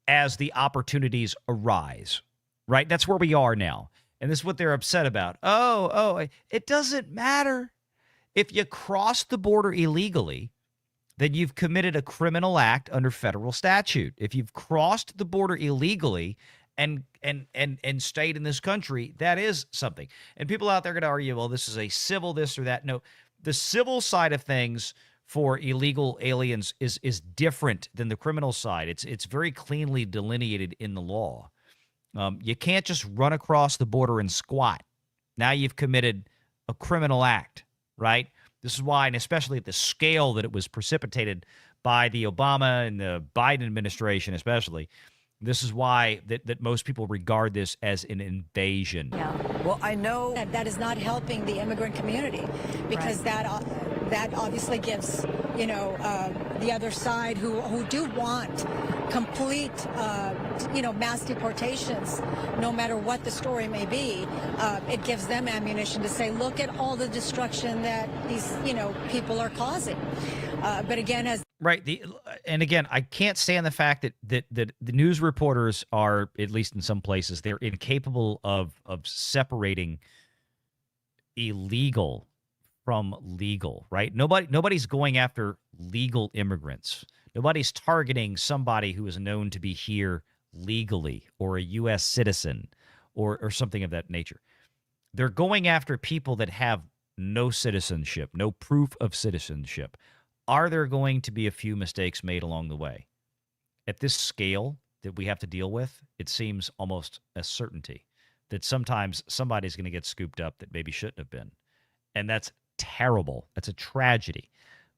Speaker 1: as the opportunities arise, right? That's where we are now. And this is what they're upset about. Oh, it doesn't matter. If you cross the border illegally, then you've committed a criminal act under federal statute. If you've crossed the border illegally and stayed in this country, that is something. And people out there are going to argue, well, this is a civil this or that. No, the civil side of things for illegal aliens is different than the criminal side. It's very cleanly delineated in the law. You can't just run across the border and squat. Now you've committed a criminal act, right? This is why, and especially at the scale that it was precipitated by the Obama and the Biden administration especially, this is why that most people regard this as an invasion.
Speaker 6: Yeah. Well, I know
Speaker 7: that is not helping the immigrant community, because that obviously gives, the other side who do want complete, mass deportations, no matter what the story may be. It gives them ammunition to say, look at all the destruction that these, people are causing. But again, as
Speaker 1: right, and again, I can't stand the fact that the news reporters are, at least in some places, they're incapable of separating illegal from legal, right? Nobody's going after legal immigrants. Nobody's targeting somebody who is known to be here legally or a U.S. citizen or something of that nature. They're going after people that have no citizenship, no proof of citizenship. Are there going to be a few mistakes made along the way? At this scale that we have to deal with, it seems almost a certainty that sometimes somebody's going to get scooped up that maybe shouldn't have been. And that's terrible. That's a tragedy.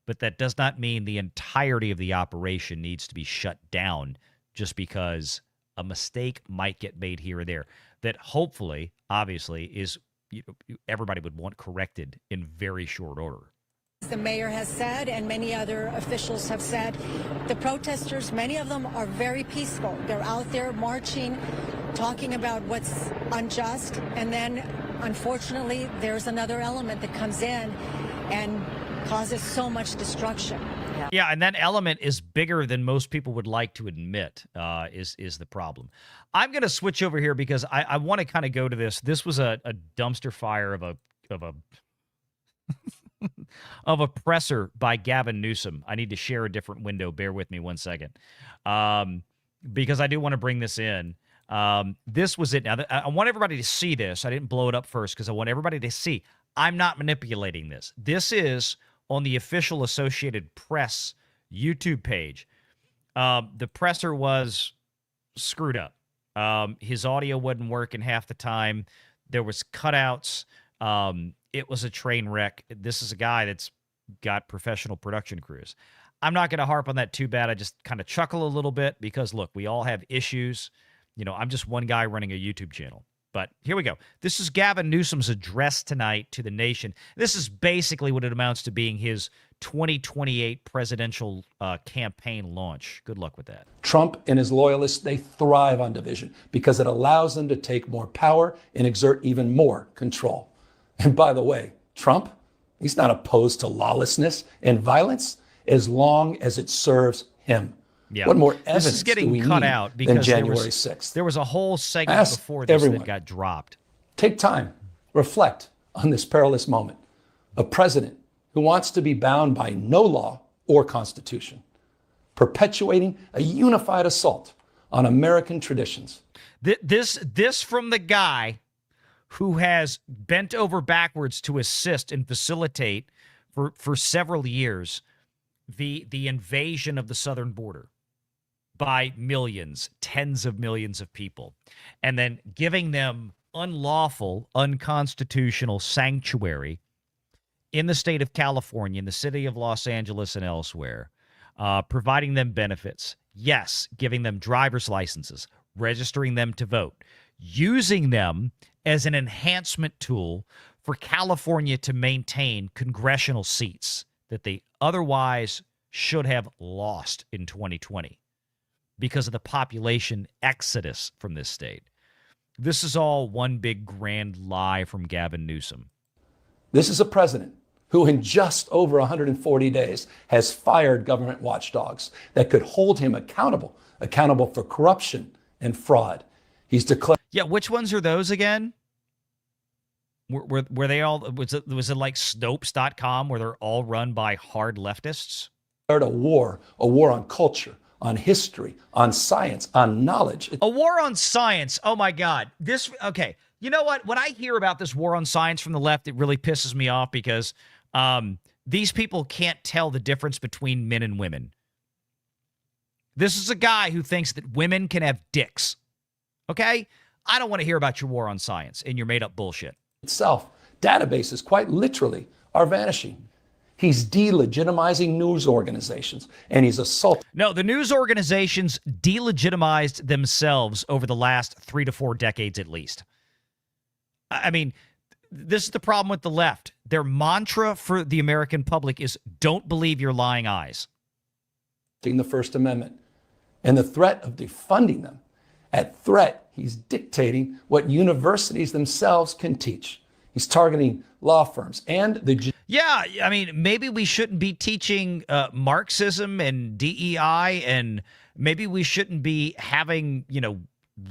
Speaker 1: But that does not mean the entirety of the operation needs to be shut down just because a mistake might get made here or there. That hopefully, obviously, is everybody would want corrected in very short order.
Speaker 7: the mayor has said and many other officials have said, the protesters, many of them are very peaceful. They're out there marching, talking about what's unjust, and then unfortunately there's another element that comes in and causes so much destruction.
Speaker 1: Yeah, and that element is bigger than most people would like to admit, is the problem. I'm going to switch over here because I want to kind of go to this. This was a dumpster fire of a of a presser by Gavin Newsom. I need to share a different window. Bear with me 1 second, because I do want to bring this in. This was it. Now, I want everybody to see this. I didn't blow it up first because I want everybody to see. I'm not manipulating this. This is on the official Associated Press YouTube page. The presser was screwed up. His audio wasn't working half the time. There was cutouts. It was a train wreck. This is a guy that's got professional production crews. I'm not going to harp on that too bad. I just kind of chuckle a little bit because, look, we all have issues. You know, I'm just one guy running a YouTube channel. But here we go. This is Gavin Newsom's address tonight to the nation. This is basically what it amounts to being his 2028 presidential campaign launch. Good luck with that.
Speaker 8: Trump and his loyalists, they thrive on division because it allows them to take more power and exert even more control. And by the way, Trump, he's not opposed to lawlessness and violence as long as it serves him.
Speaker 1: Yeah.
Speaker 8: What more evidence
Speaker 1: this is getting
Speaker 8: do we
Speaker 1: cut
Speaker 8: need
Speaker 1: out because
Speaker 8: than January 6th?
Speaker 1: There was a whole segment
Speaker 8: Ask
Speaker 1: before this
Speaker 8: everyone.
Speaker 1: that got dropped.
Speaker 8: Take time, reflect on this perilous moment. A president who wants to be bound by no law or constitution, perpetuating a unified assault on American traditions.
Speaker 1: This from the guy who has bent over backwards to assist and facilitate for several years the invasion of the southern border by millions, tens of millions of people, and then giving them unlawful, unconstitutional sanctuary in the state of California, in the city of Los Angeles and elsewhere, providing them benefits. Yes, giving them driver's licenses, registering them to vote, using them as an enhancement tool for California to maintain congressional seats that they otherwise should have lost in 2020 because of the population exodus from this state. This is all one big grand lie from Gavin Newsom.
Speaker 8: This is a president who in just over 140 days has fired government watchdogs that could hold him accountable for corruption and fraud. He's declared.
Speaker 1: Yeah, which ones are those again? Were they all, was it like Snopes.com where they're all run by hard leftists?
Speaker 8: A war on culture, on history, on science, on knowledge.
Speaker 1: A war on science. Oh my God. Okay. You know what? When I hear about this war on science from the left, it really pisses me off because these people can't tell the difference between men and women. This is a guy who thinks that women can have dicks. Okay? I don't want to hear about your war on science and your made-up bullshit.
Speaker 8: Itself, databases quite literally are vanishing. He's delegitimizing news organizations, and he's assaulting.
Speaker 1: No, the news organizations delegitimized themselves over the last 3 to 4 decades at least. I mean, this is the problem with the left. Their mantra for the American public is don't believe your lying eyes.
Speaker 8: The First Amendment and the threat of defunding them. At threat, he's dictating what universities themselves can teach. He's targeting law firms and the...
Speaker 1: Yeah, I mean, maybe we shouldn't be teaching Marxism and DEI, and maybe we shouldn't be having,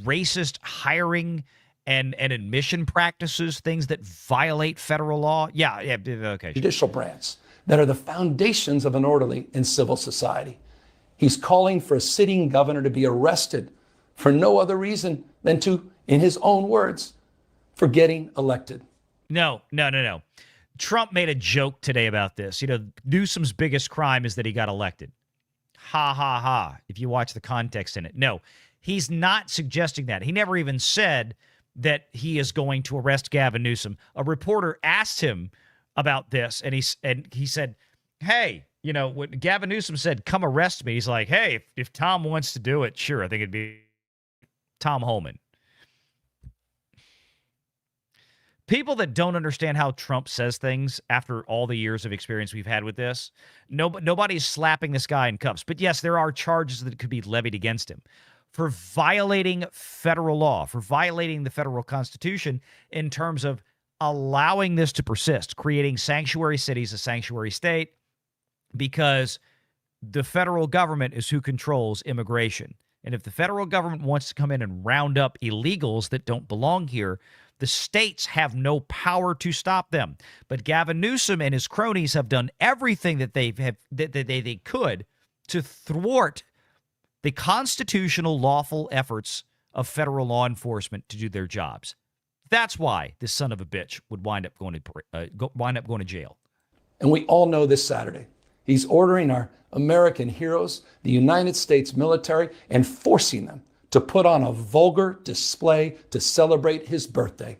Speaker 1: racist hiring and admission practices, things that violate federal law. Yeah, okay.
Speaker 8: Judicial branch that are the foundations of an orderly and civil society. He's calling for a sitting governor to be arrested for no other reason than to, in his own words, for getting elected.
Speaker 1: No. Trump made a joke today about this. Newsom's biggest crime is that he got elected. Ha, ha, ha, if you watch the context in it. No, he's not suggesting that. He never even said that he is going to arrest Gavin Newsom. A reporter asked him about this, and he said, hey, when Gavin Newsom said, come arrest me, he's like, hey, if Tom wants to do it, sure, I think it'd be Tom Holman. People that don't understand how Trump says things after all the years of experience we've had with this, nobody's slapping this guy in cuffs. But yes, there are charges that could be levied against him for violating federal law, for violating the federal constitution in terms of allowing this to persist, creating sanctuary cities, a sanctuary state, because the federal government is who controls immigration. And if the federal government wants to come in and round up illegals that don't belong here, the states have no power to stop them. But Gavin Newsom and his cronies have done everything that they could to thwart the constitutional lawful efforts of federal law enforcement to do their jobs. That's why this son of a bitch would wind up going to jail.
Speaker 8: And we all know this Saturday, he's ordering our American heroes, the United States military, and forcing them to put on a vulgar display to celebrate his birthday,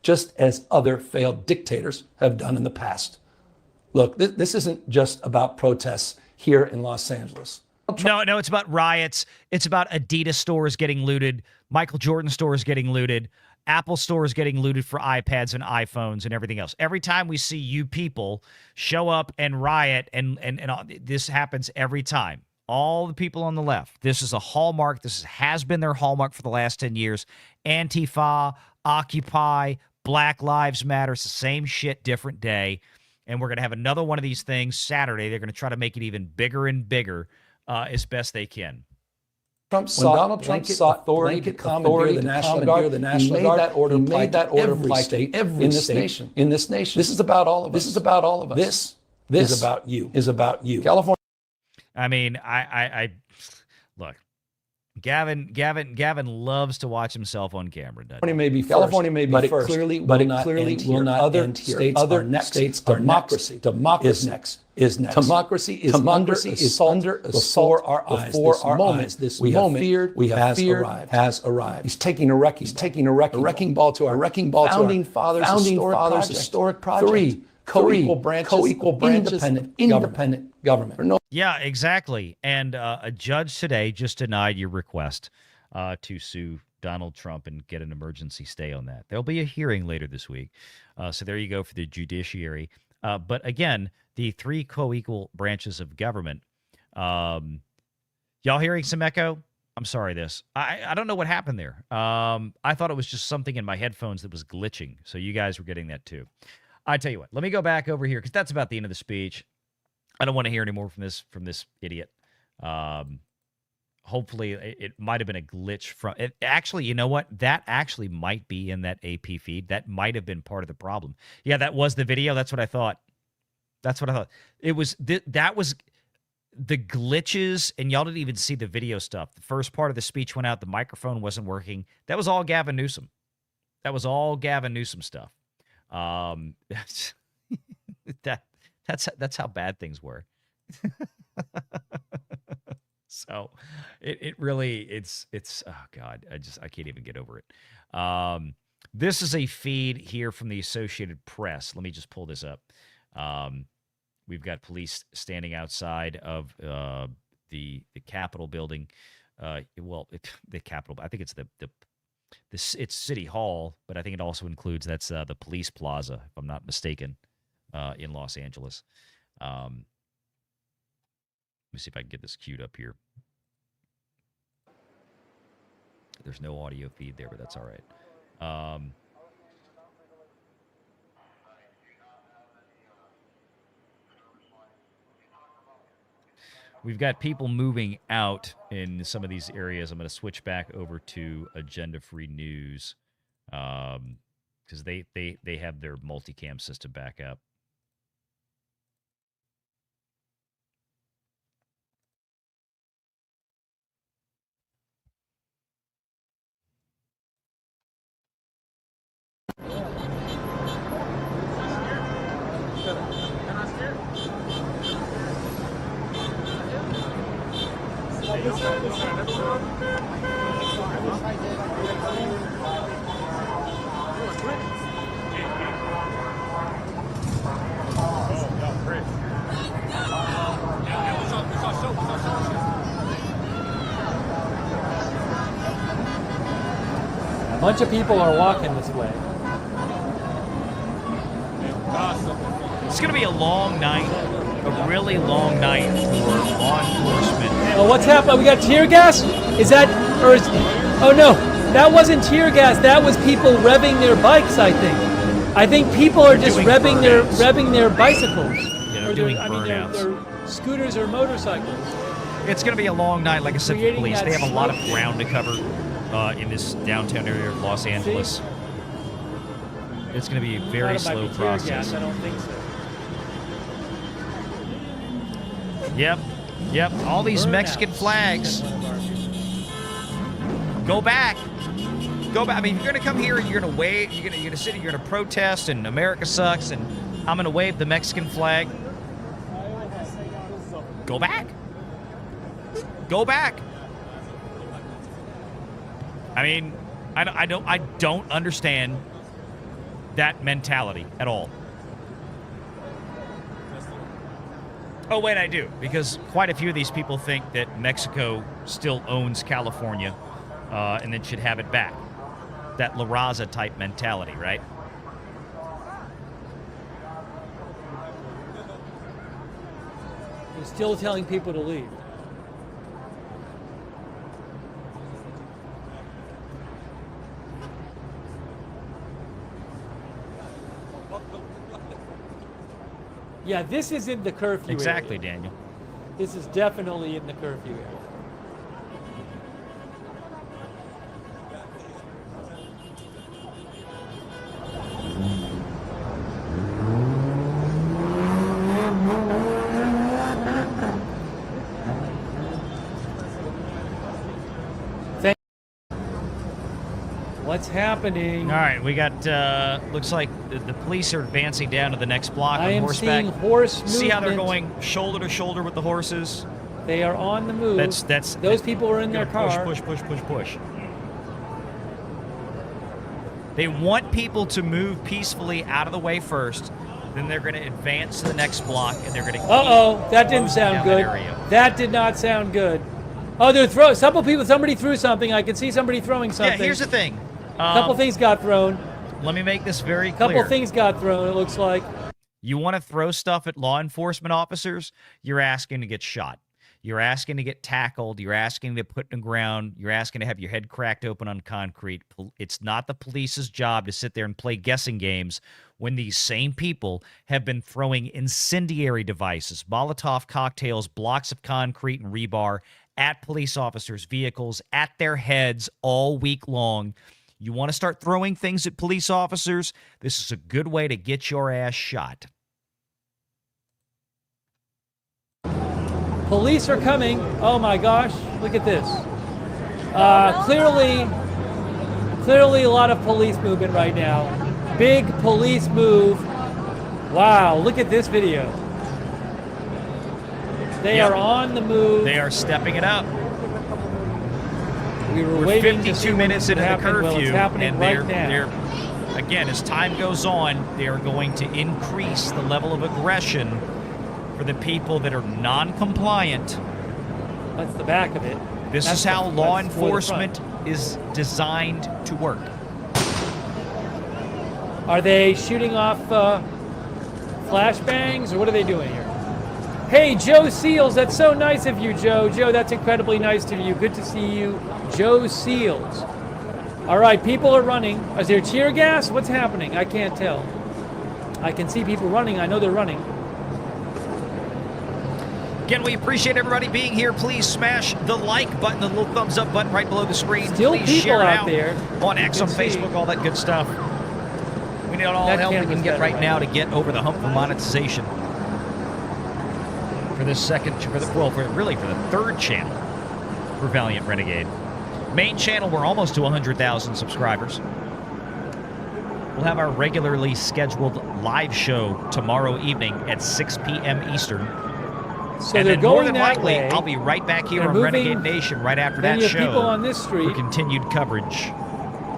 Speaker 8: just as other failed dictators have done in the past. Look, this isn't just about protests here in Los Angeles.
Speaker 1: No, it's about riots. It's about Adidas stores getting looted, Michael Jordan stores getting looted, Apple stores getting looted for iPads and iPhones and everything else. Every time we see you people show up and riot, and this happens every time. All the people on the left, this is a hallmark. This has been their hallmark for the last 10 years. Antifa, Occupy, Black Lives Matter. It's the same shit, different day. And we're going to have another one of these things Saturday. They're going to try to make it even bigger and bigger as best they can.
Speaker 8: When Donald Trump sought authority to commandeer the National Guard, he made that order apply to every state in this nation. This is about all of us. This is about all of us. This is about you. California.
Speaker 1: I mean, I look, Gavin loves to watch himself on camera.
Speaker 8: California may be but first, it clearly will not end here. Other states are next. Democracy is next. Democracy is under assault before our eyes. This moment has arrived. He's taking a wrecking ball to our founding fathers' historic project. Three co-equal branches, independent government.
Speaker 1: Yeah, exactly. And a judge today just denied your request to sue Donald Trump and get an emergency stay on that. There'll be a hearing later this week. So there you go for the judiciary. But again, the three co-equal branches of government. Y'all hearing some echo? I'm sorry, I don't know what happened there. I thought it was just something in my headphones that was glitching. So you guys were getting that too. I tell you what, let me go back over here because that's about the end of the speech. I don't want to hear any more from this idiot. Hopefully, it might have been a glitch from it. Actually, you know what? That actually might be in that AP feed. That might have been part of the problem. Yeah, that was the video. That's what I thought. It was that was the glitches, and y'all didn't even see the video stuff. The first part of the speech went out. The microphone wasn't working. That was all Gavin Newsom. That was all Gavin Newsom stuff. That's how bad things were. So it really it's oh God, I can't even get over it. This is a feed here from the Associated Press. Let me just pull this up. We've got police standing outside of the Capitol building. The Capitol. I think it's it's City Hall, but I think it also includes the Police Plaza, if I'm not mistaken, in Los Angeles. Let me see if I can get this queued up here. There's no audio feed there, but that's all right. We've got people moving out in some of these areas. I'm going to switch back over to Agenda Free News because they have their multicam system back up.
Speaker 2: A bunch of people are walking this way.
Speaker 1: It's going to be a long night, a really long night for law enforcement.
Speaker 2: Oh, what's happening? We got tear gas? Is that, or is, oh no, that wasn't tear gas. That was people revving their bikes, I think. I think people are just revving their bicycles.
Speaker 1: Yeah, they're doing burnouts.
Speaker 2: Their scooters or motorcycles.
Speaker 1: It's going to be a long night, like I said, for the police. They have a lot of ground to cover in this downtown area of Los Angeles. It's going to be a very slow process.
Speaker 2: I don't think so.
Speaker 1: Yep. All these Mexican flags. Go back. I mean, you're going to come here and you're going to wave. You're going to sit here. You're going to protest, and America sucks. And I'm going to wave the Mexican flag. Go back. I mean, I don't understand that mentality at all. Oh, wait, I do, because quite a few of these people think that Mexico still owns California and then should have it back. That La Raza type mentality, right?
Speaker 2: They're still telling people to leave. Yeah, this is in the curfew area.
Speaker 1: Exactly, Daniel.
Speaker 2: This is definitely in the curfew area. What's happening?
Speaker 1: All right, we got, looks like the police are advancing down to the next block
Speaker 2: I
Speaker 1: on
Speaker 2: am
Speaker 1: horseback.
Speaker 2: seeing horse movement.
Speaker 1: See how they're going shoulder to shoulder with the horses?
Speaker 2: They are on the move. Those people are in their car.
Speaker 1: Push. They want people to move peacefully out of the way first. Then they're going to advance to the next block, and they're going to.
Speaker 2: Uh-oh, that didn't sound good. That did not sound good. Oh, they're somebody threw something. I can see somebody throwing something.
Speaker 1: Yeah, here's the thing.
Speaker 2: A couple things got thrown.
Speaker 1: Let me make this very clear.
Speaker 2: Couple things got thrown, it looks like.
Speaker 1: You want to throw stuff at law enforcement officers, you're asking to get shot. You're asking to get tackled. You're asking to put in the ground. You're asking to have your head cracked open on concrete. It's not the police's job to sit there and play guessing games when these same people have been throwing incendiary devices, Molotov cocktails, blocks of concrete and rebar at police officers' vehicles, at their heads all week long. You want to start throwing things at police officers? This is a good way to get your ass shot.
Speaker 2: Police are coming. Oh my gosh, look at this. Clearly a lot of police movement right now. Big police move. Wow, look at this video. They are on the move.
Speaker 1: They are stepping it up.
Speaker 2: We're
Speaker 1: waiting
Speaker 2: 52
Speaker 1: to see minutes into the curfew,
Speaker 2: well, it's happening
Speaker 1: and
Speaker 2: right
Speaker 1: they're
Speaker 2: now.
Speaker 1: again, as time goes on, they are going to increase the level of aggression for the people that are non-compliant.
Speaker 2: That's the back of it.
Speaker 1: This is how law enforcement is designed to work.
Speaker 2: Are they shooting off flashbangs, or what are they doing here? Hey, Joe Seals, that's so nice of you, Joe. Joe, that's incredibly nice of you. Good to see you, Joe Seals. All right, people are running. Is there tear gas? What's happening? I can't tell. I can see people running. I know they're running.
Speaker 1: Again, we appreciate everybody being here. Please smash the like button, the little thumbs up button right below the screen.
Speaker 2: Still
Speaker 1: Please
Speaker 2: people
Speaker 1: share it
Speaker 2: out
Speaker 1: out
Speaker 2: there.
Speaker 1: on X, on
Speaker 2: You can see.
Speaker 1: Facebook, all that good stuff. We need all
Speaker 2: That
Speaker 1: help we
Speaker 2: camera's
Speaker 1: can get
Speaker 2: better
Speaker 1: right
Speaker 2: right
Speaker 1: now
Speaker 2: now.
Speaker 1: to get over the hump for monetization. For this second, for the third channel for Valiant Renegade. Main channel, we're almost to 100,000 subscribers. We'll have our regularly scheduled live show tomorrow evening at 6 p.m. Eastern.
Speaker 2: So
Speaker 1: And
Speaker 2: they're
Speaker 1: then more
Speaker 2: going
Speaker 1: than
Speaker 2: that
Speaker 1: likely,
Speaker 2: way.
Speaker 1: I'll be right back here
Speaker 2: They're
Speaker 1: on
Speaker 2: moving.
Speaker 1: Renegade Nation right after
Speaker 2: Then
Speaker 1: that
Speaker 2: you have
Speaker 1: show
Speaker 2: people on this street.
Speaker 1: for continued coverage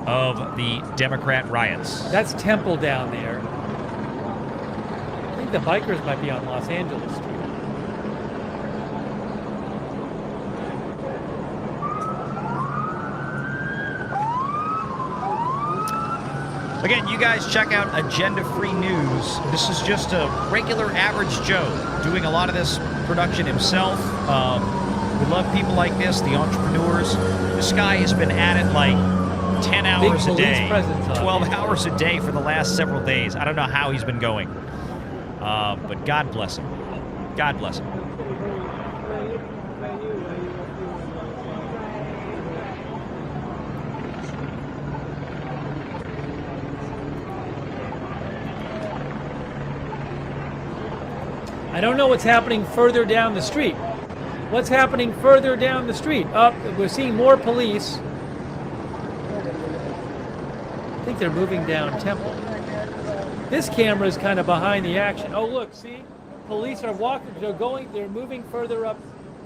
Speaker 1: of the Democrat riots.
Speaker 2: That's Temple down there. I think the bikers might be on Los Angeles Street.
Speaker 1: Again, you guys check out Agenda Free News. This is just a regular average Joe doing a lot of this production himself. We love people like this, the entrepreneurs. This guy has been at it like 10 hours a day, 12 hours a day for the last several days. I don't know how he's been going. But God bless him. God bless him.
Speaker 2: I don't know what's happening further down the street. What's happening further down the street? We're seeing more police. I think they're moving down Temple. This camera is kind of behind the action. Oh, look, see? Police are walking, they're moving further up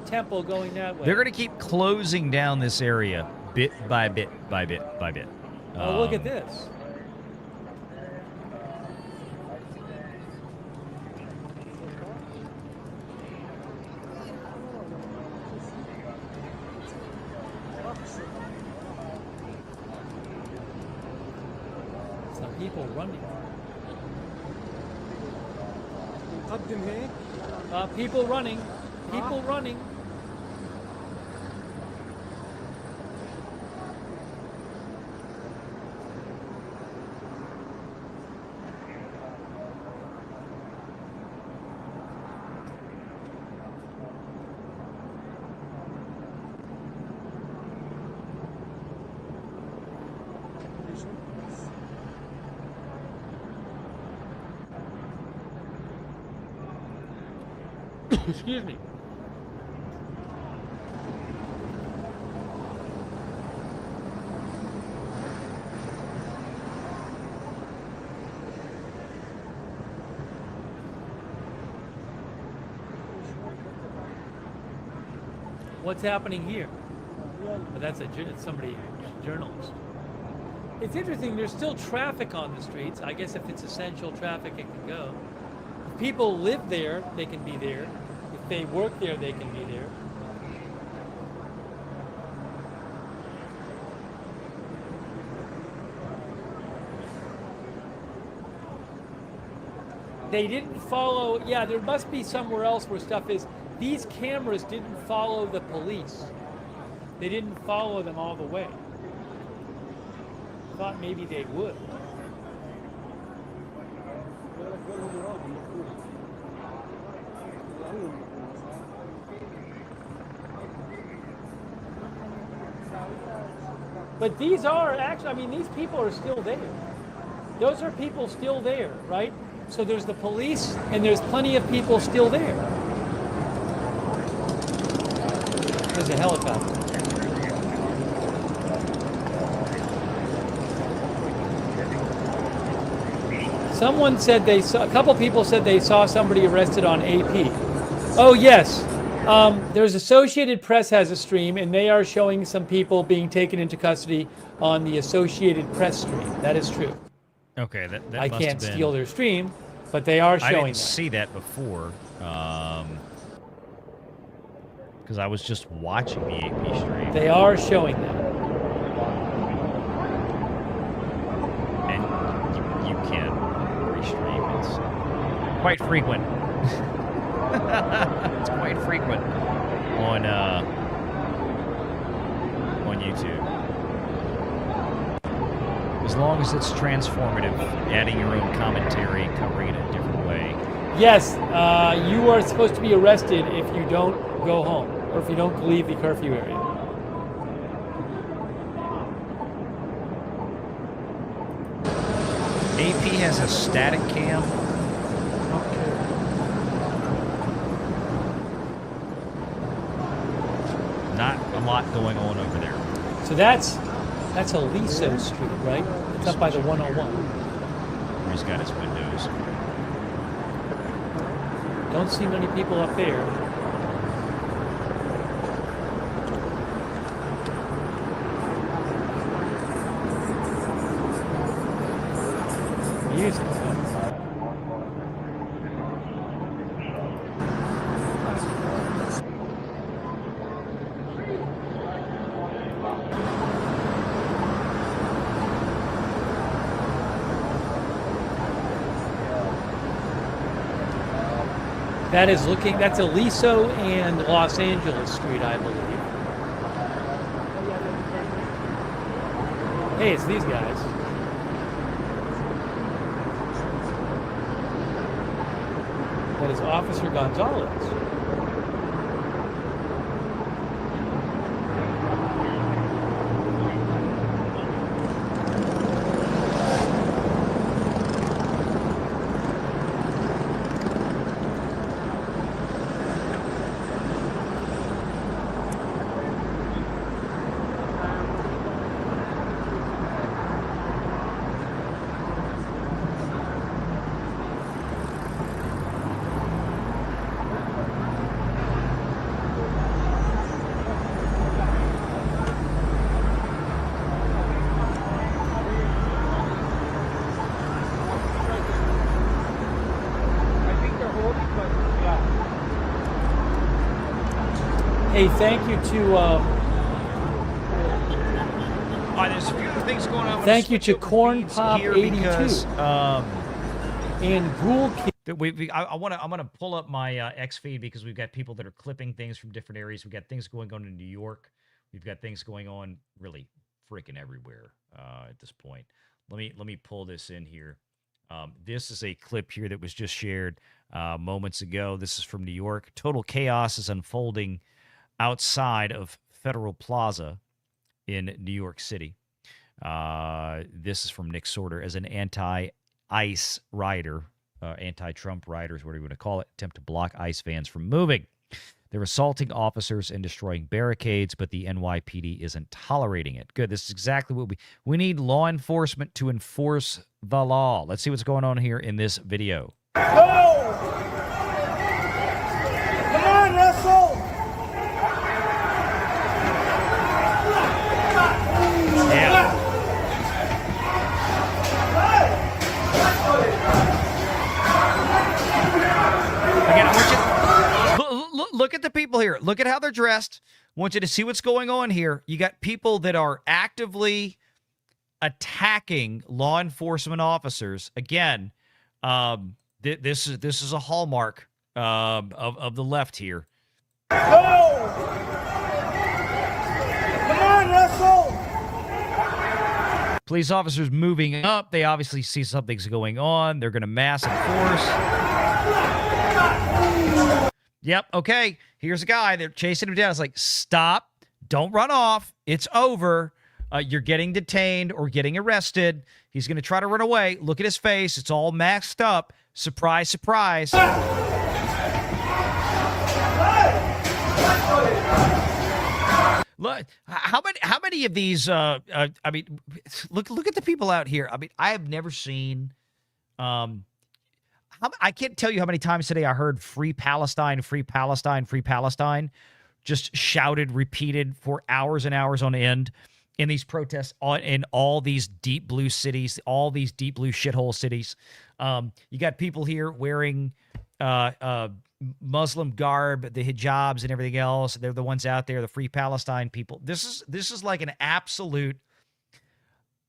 Speaker 2: Temple, going that way.
Speaker 1: They're going to keep closing down this area bit by bit by bit by bit.
Speaker 2: Oh, look at this. Some people running. People running. People running. Excuse me. What's happening here? Oh, that's somebody, journalist. It's interesting, there's still traffic on the streets. I guess if it's essential traffic, it can go. If people live there, they can be there. If they work there, they can be there. They didn't follow. Yeah, there must be somewhere else where stuff is. These cameras didn't follow the police. They didn't follow them all the way. Thought maybe they would. But these are actually, I mean, these people are still there. Those are people still there, right? So there's the police and there's plenty of people still there. There's a helicopter. Someone said they saw, a couple people said they saw somebody arrested on AP. Oh, yes. There's Associated Press has a stream, and they are showing some people being taken into custody on the Associated Press stream. That is true.
Speaker 1: Okay, that
Speaker 2: I
Speaker 1: must
Speaker 2: can't
Speaker 1: have been...
Speaker 2: steal their stream, but they are showing
Speaker 1: I didn't
Speaker 2: that.
Speaker 1: see that before, because I was just watching the AP stream.
Speaker 2: They are showing that.
Speaker 1: And you can restream. It's quite frequent. It's quite frequent on YouTube. As long as it's transformative, adding your own commentary, covering it a different way.
Speaker 2: Yes, you are supposed to be arrested if you don't go home or if you don't leave the curfew area.
Speaker 1: AP has a static cam. Not a lot going on over there.
Speaker 2: So that's Aliso Street, right? It's up by the 101.
Speaker 1: He's got his windows.
Speaker 2: Don't see many people up there. Music. That's Aliso and Los Angeles Street, I believe. Hey, it's these guys. That is Officer Gonzalez. Hey, thank you to.
Speaker 1: There's a few other things going on.
Speaker 2: Thank you to Corn Pop 82
Speaker 1: because,
Speaker 2: and Ghoul King.
Speaker 1: I'm gonna pull up my X feed because we've got people that are clipping things from different areas. We've got things going on in New York. We've got things going on really freaking everywhere at this point. Let me pull this in here. This is a clip here that was just shared moments ago. This is from New York. Total chaos is unfolding outside of Federal Plaza in New York City. This is from Nick Sorter. As an anti-ICE rider, anti-Trump riders, whatever you want to call it, attempt to block ICE vans from moving. They're assaulting officers and destroying barricades, but the NYPD isn't tolerating it. Good. This is exactly what we need. Law enforcement to enforce the law. Let's see what's going on here in this video.
Speaker 9: Go! Come on, Russell!
Speaker 1: Yeah. Again, I want you to look at the people here. Look at how they're dressed. I want you to see what's going on here. You got people that are actively attacking law enforcement officers. Again, This is a hallmark of the left here.
Speaker 9: Go! Come on, Russell!
Speaker 1: Police officers moving up. They obviously see something's going on. They're going to mass enforce. Yep, okay. Here's a guy. They're chasing him down. It's like, stop. Don't run off. It's over. You're getting detained or getting arrested. He's going to try to run away. Look at his face. It's all maxed up. Surprise, surprise. Look, how many of these? I mean, look at the people out here. I mean, I have never seen. I can't tell you how many times today I heard "Free Palestine, Free Palestine, Free Palestine," just shouted, repeated for hours and hours on end in these protests in all these deep blue cities, all these deep blue shithole cities. You got people here wearing Muslim garb, the hijabs and everything else. They're the ones out there, the Free Palestine people. This is like an absolute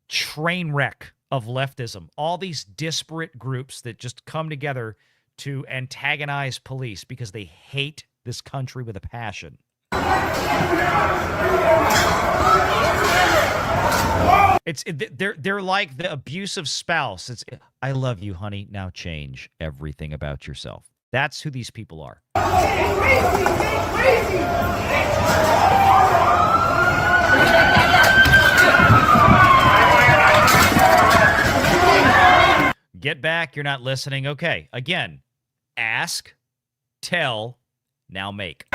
Speaker 1: train wreck of leftism. All these disparate groups that just come together to antagonize police because they hate this country with a passion. They're like the abusive spouse. It's, I love you, honey. Now change everything about yourself. That's who these people are. Get back. You're not listening. Okay. Again, ask, tell, now make.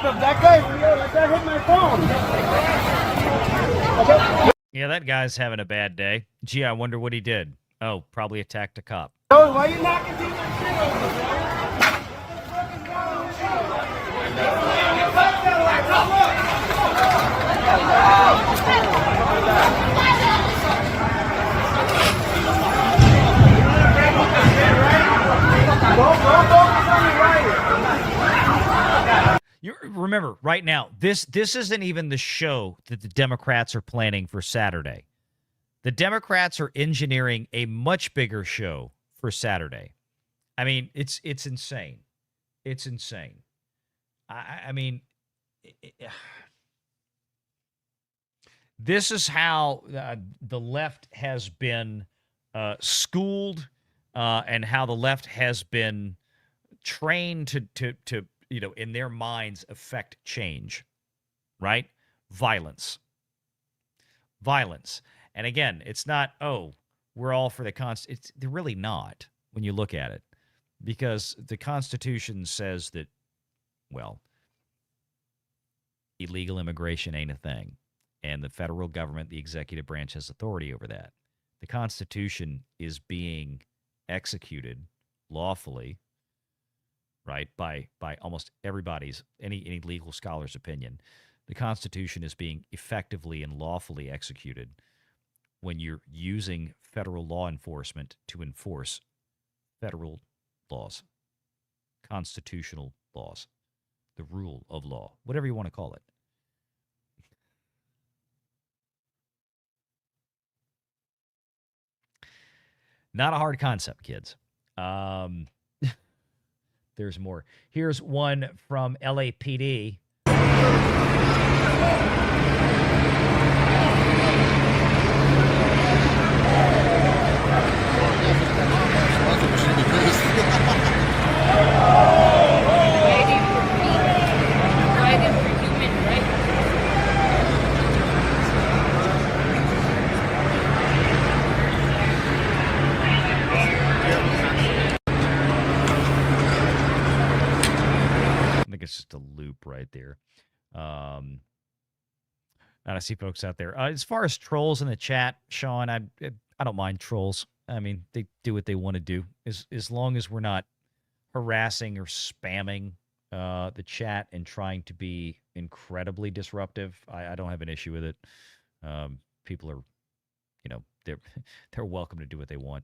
Speaker 9: That guy hit my phone. Okay.
Speaker 1: Yeah, that guy's having a bad day. Gee, I wonder what he did. Oh, probably attacked a cop.
Speaker 9: Oh, why you knocking people's shit over,
Speaker 1: You remember, right now, this isn't even the show that the Democrats are planning for Saturday. The Democrats are engineering a much bigger show for Saturday. I mean, it's insane. It's insane. I mean, this is how the left has been schooled and how the left has been trained to you know, in their minds, affect change, right? Violence. And again, it's not, oh, we're all for the Constitution. They're really not when you look at it, because the Constitution says that, well, illegal immigration ain't a thing, and the federal government, the executive branch, has authority over that. The Constitution is being executed lawfully, right, by almost everybody's, any legal scholar's opinion. The Constitution is being effectively and lawfully executed when you're using federal law enforcement to enforce federal laws, constitutional laws, the rule of law, whatever you want to call it. Not a hard concept, kids. There's more. Here's one from LAPD. It's just a loop right there. And I see folks out there. As far as trolls in the chat, Sean, I don't mind trolls. I mean, they do what they want to do. As long as we're not harassing or spamming the chat and trying to be incredibly disruptive, I don't have an issue with it. People are, they're welcome to do what they want.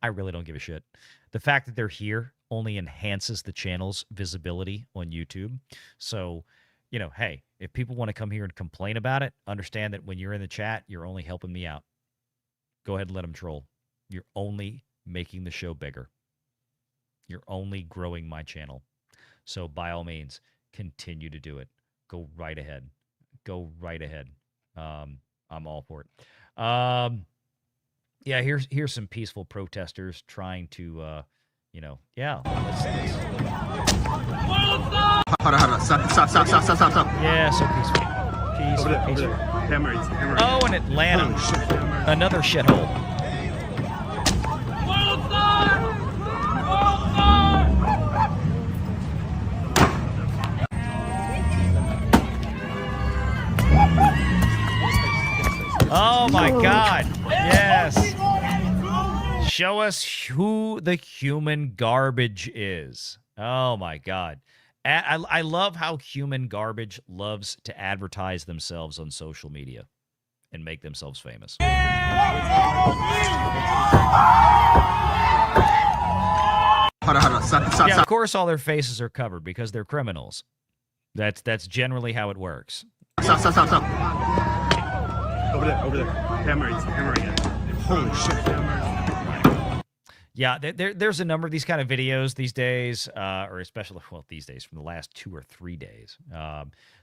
Speaker 1: I really don't give a shit. The fact that they're here only enhances the channel's visibility on YouTube. So, hey, if people want to come here and complain about it, understand that when you're in the chat, you're only helping me out. Go ahead and let them troll. You're only making the show bigger. You're only growing my channel. So by all means, continue to do it. Go right ahead. Go right ahead. I'm all for it. Yeah, here's some peaceful protesters trying to, yeah.
Speaker 10: Hold on. Stop.
Speaker 1: Yeah, so peaceful. Peaceful.
Speaker 10: Hemorrhoids.
Speaker 1: Oh, in Atlanta. Another shithole. Oh my God. Yes. Show us who the human garbage is. Oh my God. I love how human garbage loves to advertise themselves on social media and make themselves famous.
Speaker 10: Hold on. Stop.
Speaker 1: Yeah, of course all their faces are covered because they're criminals. That's generally how it works.
Speaker 10: Stop. Over there. Hemorrhoids. Holy shit.
Speaker 1: Yeah, there's a number of these kind of videos these days, or especially, these days, from the last 2 or 3 days.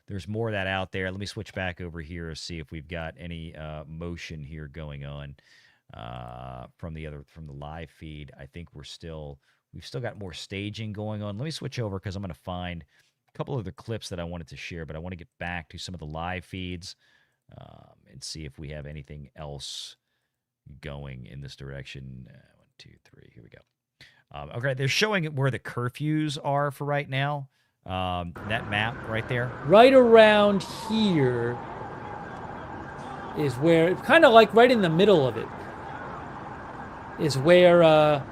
Speaker 1: There's more of that out there. Let me switch back over here to see if we've got any motion here going on from the live feed. I think we've still got more staging going on. Let me switch over because I'm going to find a couple other clips that I wanted to share, but I want to get back to some of the live feeds and see if we have anything else going in this direction. 1, 2, 3. Here we go. Okay, they're showing where the curfews are for right now. That map right there.
Speaker 2: Right around here is where, kind of like right in the middle of it, is where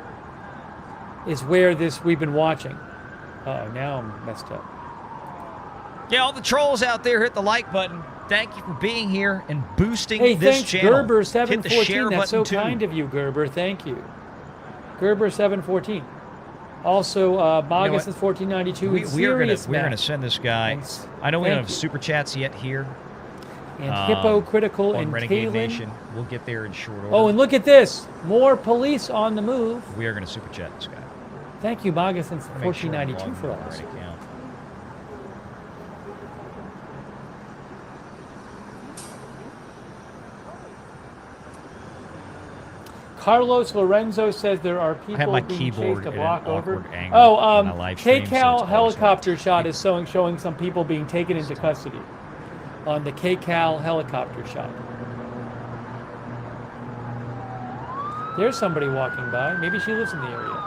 Speaker 2: this we've been watching. Oh, now I'm messed up.
Speaker 1: Yeah, all the trolls out there, hit the like button. Thank you for being here and boosting
Speaker 2: Hey,
Speaker 1: this
Speaker 2: thanks,
Speaker 1: channel.
Speaker 2: Gerber
Speaker 1: Hit the
Speaker 2: 714.
Speaker 1: share
Speaker 2: That's so
Speaker 1: button, too.
Speaker 2: kind of you, Gerber. Thank you. Gerber 714. Also, Mogus 1492.
Speaker 1: We're gonna send this guy.
Speaker 2: Thanks.
Speaker 1: I know we don't
Speaker 2: Thank
Speaker 1: have
Speaker 2: you.
Speaker 1: super chats yet here.
Speaker 2: And Hypocritical
Speaker 1: on
Speaker 2: and
Speaker 1: Renegade
Speaker 2: Kalen.
Speaker 1: Nation. We'll get there in short order.
Speaker 2: Oh, and look at this. More police on the move.
Speaker 1: We are gonna super chat this guy.
Speaker 2: Thank you, Mogus
Speaker 1: Make sure I'm
Speaker 2: 1492
Speaker 1: logged
Speaker 2: for
Speaker 1: into the
Speaker 2: us.
Speaker 1: right account.
Speaker 2: Carlos Lorenzo says there are
Speaker 1: I have
Speaker 2: people
Speaker 1: my
Speaker 2: being
Speaker 1: keyboard
Speaker 2: chased a
Speaker 1: at an
Speaker 2: block over.
Speaker 1: awkward angle on my live stream, so it's
Speaker 2: KCAL
Speaker 1: always
Speaker 2: helicopter shot is showing some people being taken into custody on the KCAL helicopter shot. There's somebody walking by. Maybe she lives in the area.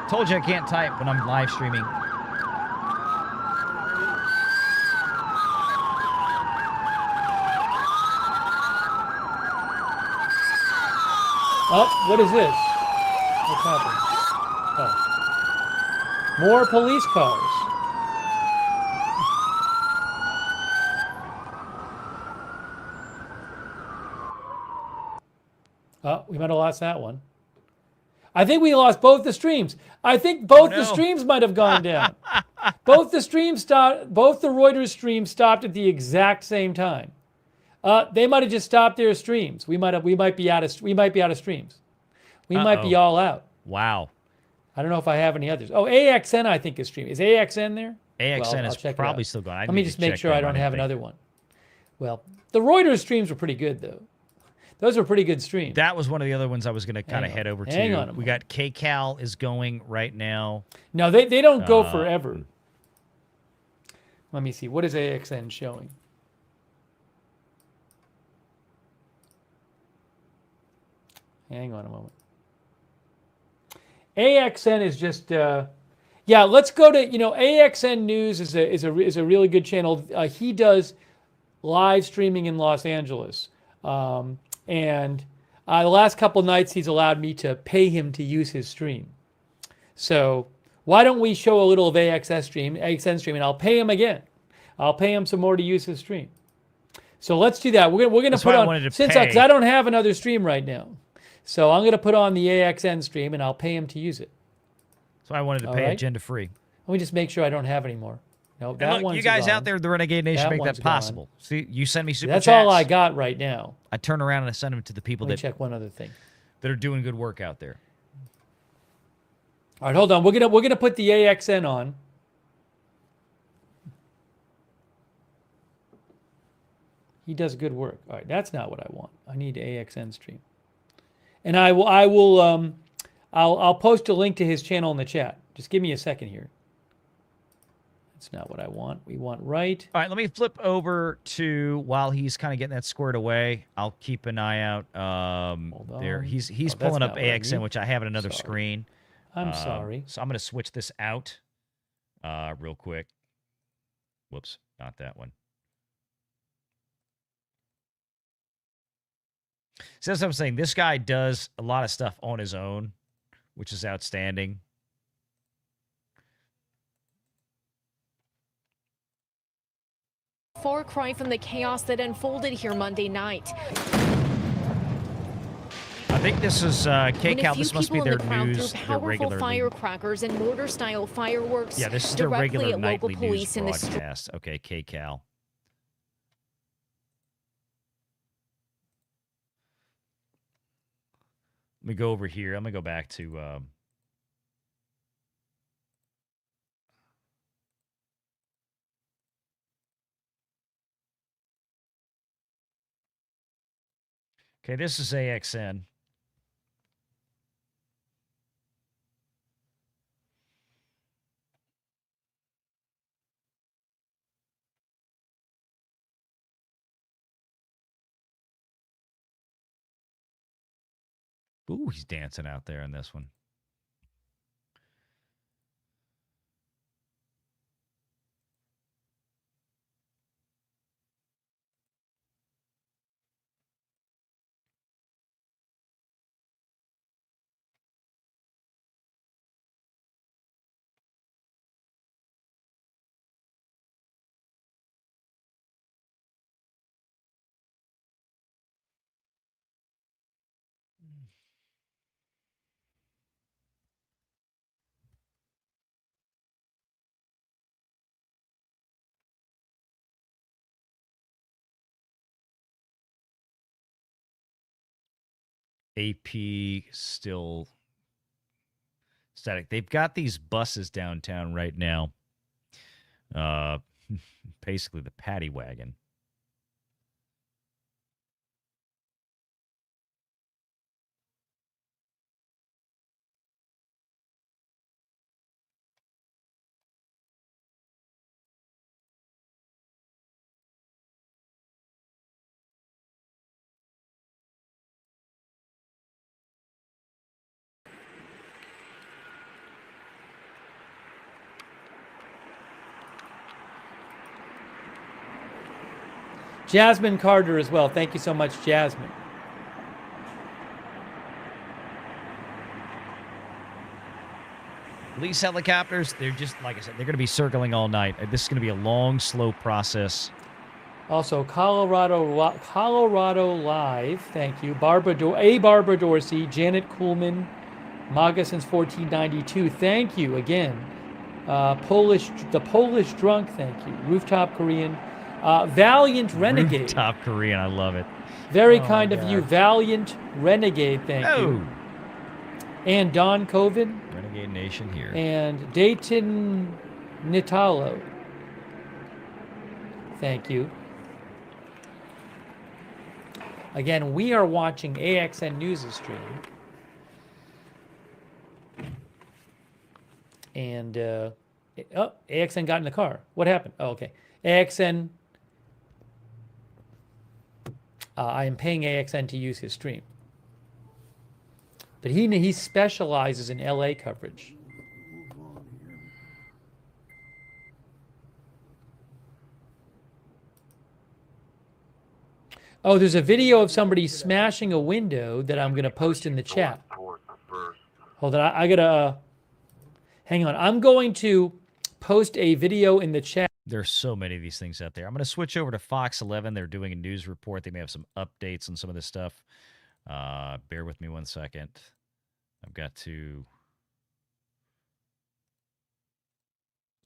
Speaker 1: Told you I can't type when I'm live streaming.
Speaker 2: Oh, what is this? What's happening? Oh. More police cars. Oh, we might have lost that one. I think we lost both the streams. I think both the streams might have gone down. Both the streams stopped. Both the Reuters streams stopped at the exact same time. They might have just stopped their streams. We might be out of streams. We might be all out.
Speaker 1: Wow.
Speaker 2: I don't know if I have any others. Oh, AXN I think is streaming. Is AXN there?
Speaker 1: AXN
Speaker 2: I'll
Speaker 1: is
Speaker 2: check it
Speaker 1: probably
Speaker 2: out.
Speaker 1: still going.
Speaker 2: Let me just make sure I don't have another one. Well, the Reuters streams were pretty good though. Those were pretty good streams.
Speaker 1: That was one of the other ones I was going to kind of head over to.
Speaker 2: Hang on a
Speaker 1: We got KCAL is going right now.
Speaker 2: No, they don't go forever. Let me see. What is AXN showing? Hang on a moment. AXN is just let's go to AXN News is a really good channel. He does live streaming in Los Angeles. And the last couple nights, he's allowed me to pay him to use his stream. So why don't we show a little of AXN stream, and I'll pay him again. I'll pay him some more to use his stream. So let's do that. We're gonna put on, because I don't have another stream right now. So I'm gonna put on the AXN stream, and I'll pay him to use it.
Speaker 1: So I wanted to pay agenda free.
Speaker 2: Let me just make sure I don't have any more. No, that one's
Speaker 1: you guys
Speaker 2: gone.
Speaker 1: out there, the Renegade Nation, make that
Speaker 2: one's
Speaker 1: possible.
Speaker 2: gone.
Speaker 1: See, you send me super
Speaker 2: That's
Speaker 1: chats.
Speaker 2: all I got right now.
Speaker 1: I turn around and I send them to the people
Speaker 2: Let me check one other thing.
Speaker 1: that are doing good work out there.
Speaker 2: All right, hold on. We're gonna put the AXN on. He does good work. All right, that's not what I want. I need AXN stream, and I'll post a link to his channel in the chat. Just give me a second here. That's not what I want. We want right.
Speaker 1: All right, let me flip over to, while he's kind of getting that squared away, I'll keep an eye out. There, he's pulling up AXN, which I have on another screen.
Speaker 2: I'm sorry.
Speaker 1: So I'm going to switch this out real quick. Whoops, not that one. So that's what I'm saying. This guy does a lot of stuff on his own, which is outstanding.
Speaker 11: Far cry from the chaos that unfolded here Monday night.
Speaker 1: I think this is KCAL. This must be their news, their regular
Speaker 11: firecrackers and mortar-style fireworks.
Speaker 1: Yeah, this is their regular nightly news
Speaker 11: in
Speaker 1: broadcast. Okay, KCAL. Let me go over here. I'm gonna go back to. Okay, this is AXN. Ooh, he's dancing out there in this one. AP still static. They've got these buses downtown right now. Basically the paddy wagon.
Speaker 2: Jasmine Carter as well. Thank you so much, Jasmine.
Speaker 1: Police helicopters, they're just, like I said, they're going to be circling all night. This is going to be a long, slow process.
Speaker 2: Also, Colorado Live. Thank you. Barbara Dorsey, Janet Kuhlman, Maga since 1492. Thank you again. The Polish Drunk. Thank you. Rooftop Korean. Valiant Renegade.
Speaker 1: Rooftop Korean, I love it.
Speaker 2: Very kind of you. Valiant Renegade, thank you. And Don Coven.
Speaker 1: Renegade Nation here.
Speaker 2: And Dayton Nitalo. Thank you. Again, we are watching AXN News stream. And, AXN got in the car. What happened? Oh, okay. AXN... I am paying AXN to use his stream. But he specializes in LA coverage. Oh, there's a video of somebody smashing a window that I'm going to post in the chat. Hold on. I got to hang on. I'm going to post a video in the chat.
Speaker 1: There's so many of these things out there. I'm going to switch over to Fox 11. They're doing a news report. They may have some updates on some of this stuff. Bear with me 1 second. I've got to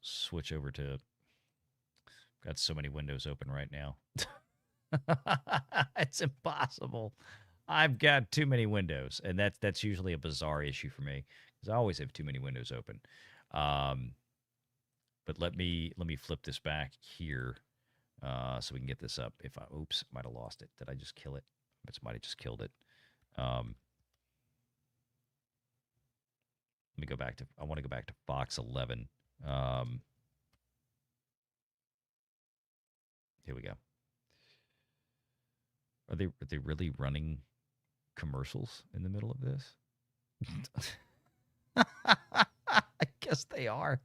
Speaker 1: switch over to... Got so many windows open right now. It's impossible. I've got too many windows, and that's usually a bizarre issue for me because I always have too many windows open. But let me flip this back here so we can get this up. If I oops, might have lost it. Did I just kill it? I might have just killed it. Let me go back to. I want to go back to Fox 11. Here we go. Are they really running commercials in the middle of this? I guess they are.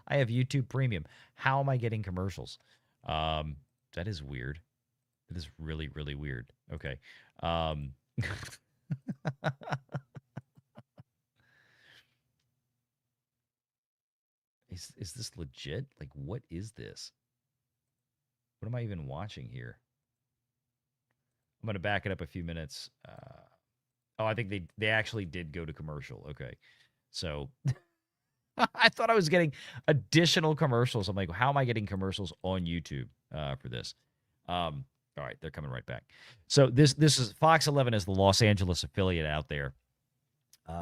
Speaker 1: I have YouTube Premium. How am I getting commercials? That is weird. That is really, really weird. Okay. Is this legit? Like, what is this? What am I even watching here? I'm going to back it up a few minutes. Oh, I think they actually did go to commercial. Okay. So I thought I was getting additional commercials. I'm like, how am I getting commercials on YouTube for this? All right, they're coming right back. So this is Fox 11 is the Los Angeles affiliate out there.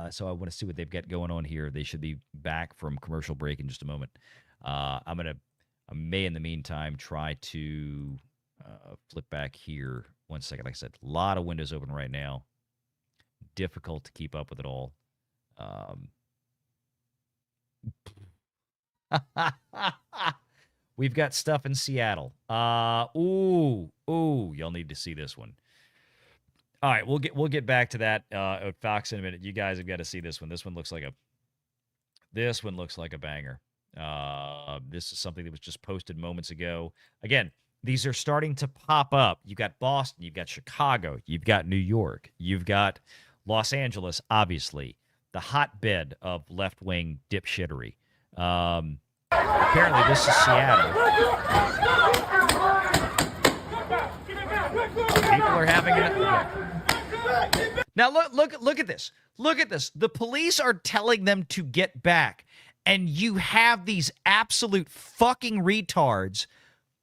Speaker 1: So I want to see what they've got going on here. They should be back from commercial break in just a moment. I may, in the meantime, try to flip back here 1 second. Like I said, a lot of windows open right now. Difficult to keep up with it all. We've got stuff in Seattle. Ooh, y'all need to see this one. All right, we'll get back to that at Fox in a minute. You guys have got to see this one. This one looks like a banger. This is something that was just posted moments ago. Again, these are starting to pop up. You've got Boston, you've got Chicago, you've got New York, you've got Los Angeles, obviously, the hotbed of left-wing dipshittery. Apparently, this is Seattle. People are having it. Now look at this. Look at this. The police are telling them to get back, and you have these absolute fucking retards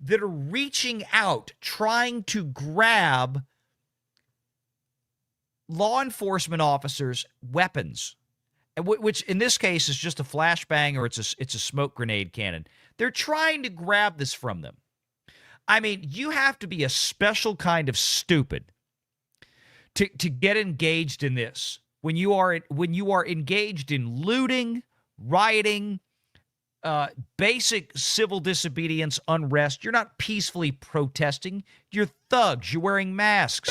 Speaker 1: that are reaching out, trying to grab law enforcement officers' weapons, which in this case is just a flashbang or it's a smoke grenade cannon. They're trying to grab this from them. I mean, you have to be a special kind of stupid to get engaged in this. When you are engaged in looting, rioting, basic civil disobedience, unrest, you're not peacefully protesting. You're thugs. You're wearing masks.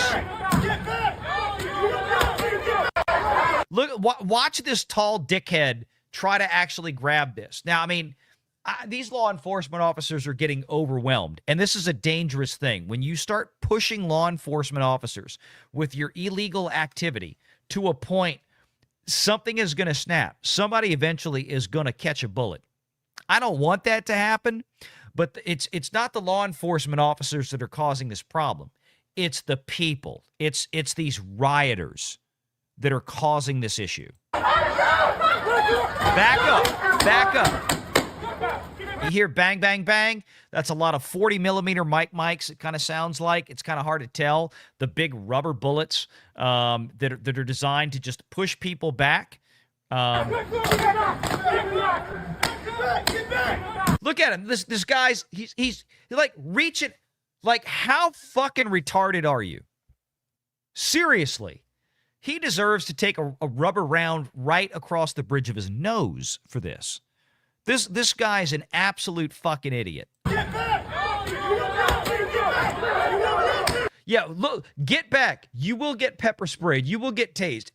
Speaker 1: Watch this tall dickhead try to actually grab this. Now, I mean, these law enforcement officers are getting overwhelmed, and this is a dangerous thing. When you start pushing law enforcement officers with your illegal activity to a point, something is going to snap. Somebody eventually is going to catch a bullet. I don't want that to happen, but it's not the law enforcement officers that are causing this problem. It's the people. It's these rioters that are causing this issue. Back up. Back up. You hear bang, bang, bang? That's a lot of 40-millimeter mics. It kind of sounds like. It's kind of hard to tell. The big rubber bullets that are designed to just push people back. Look at him. This guy's he's like reaching. Like, how fucking retarded are you? Seriously. He deserves to take a rubber round right across the bridge of his nose for this. This guy's an absolute fucking idiot. Yeah, look, get back. You will get pepper sprayed. You will get tased.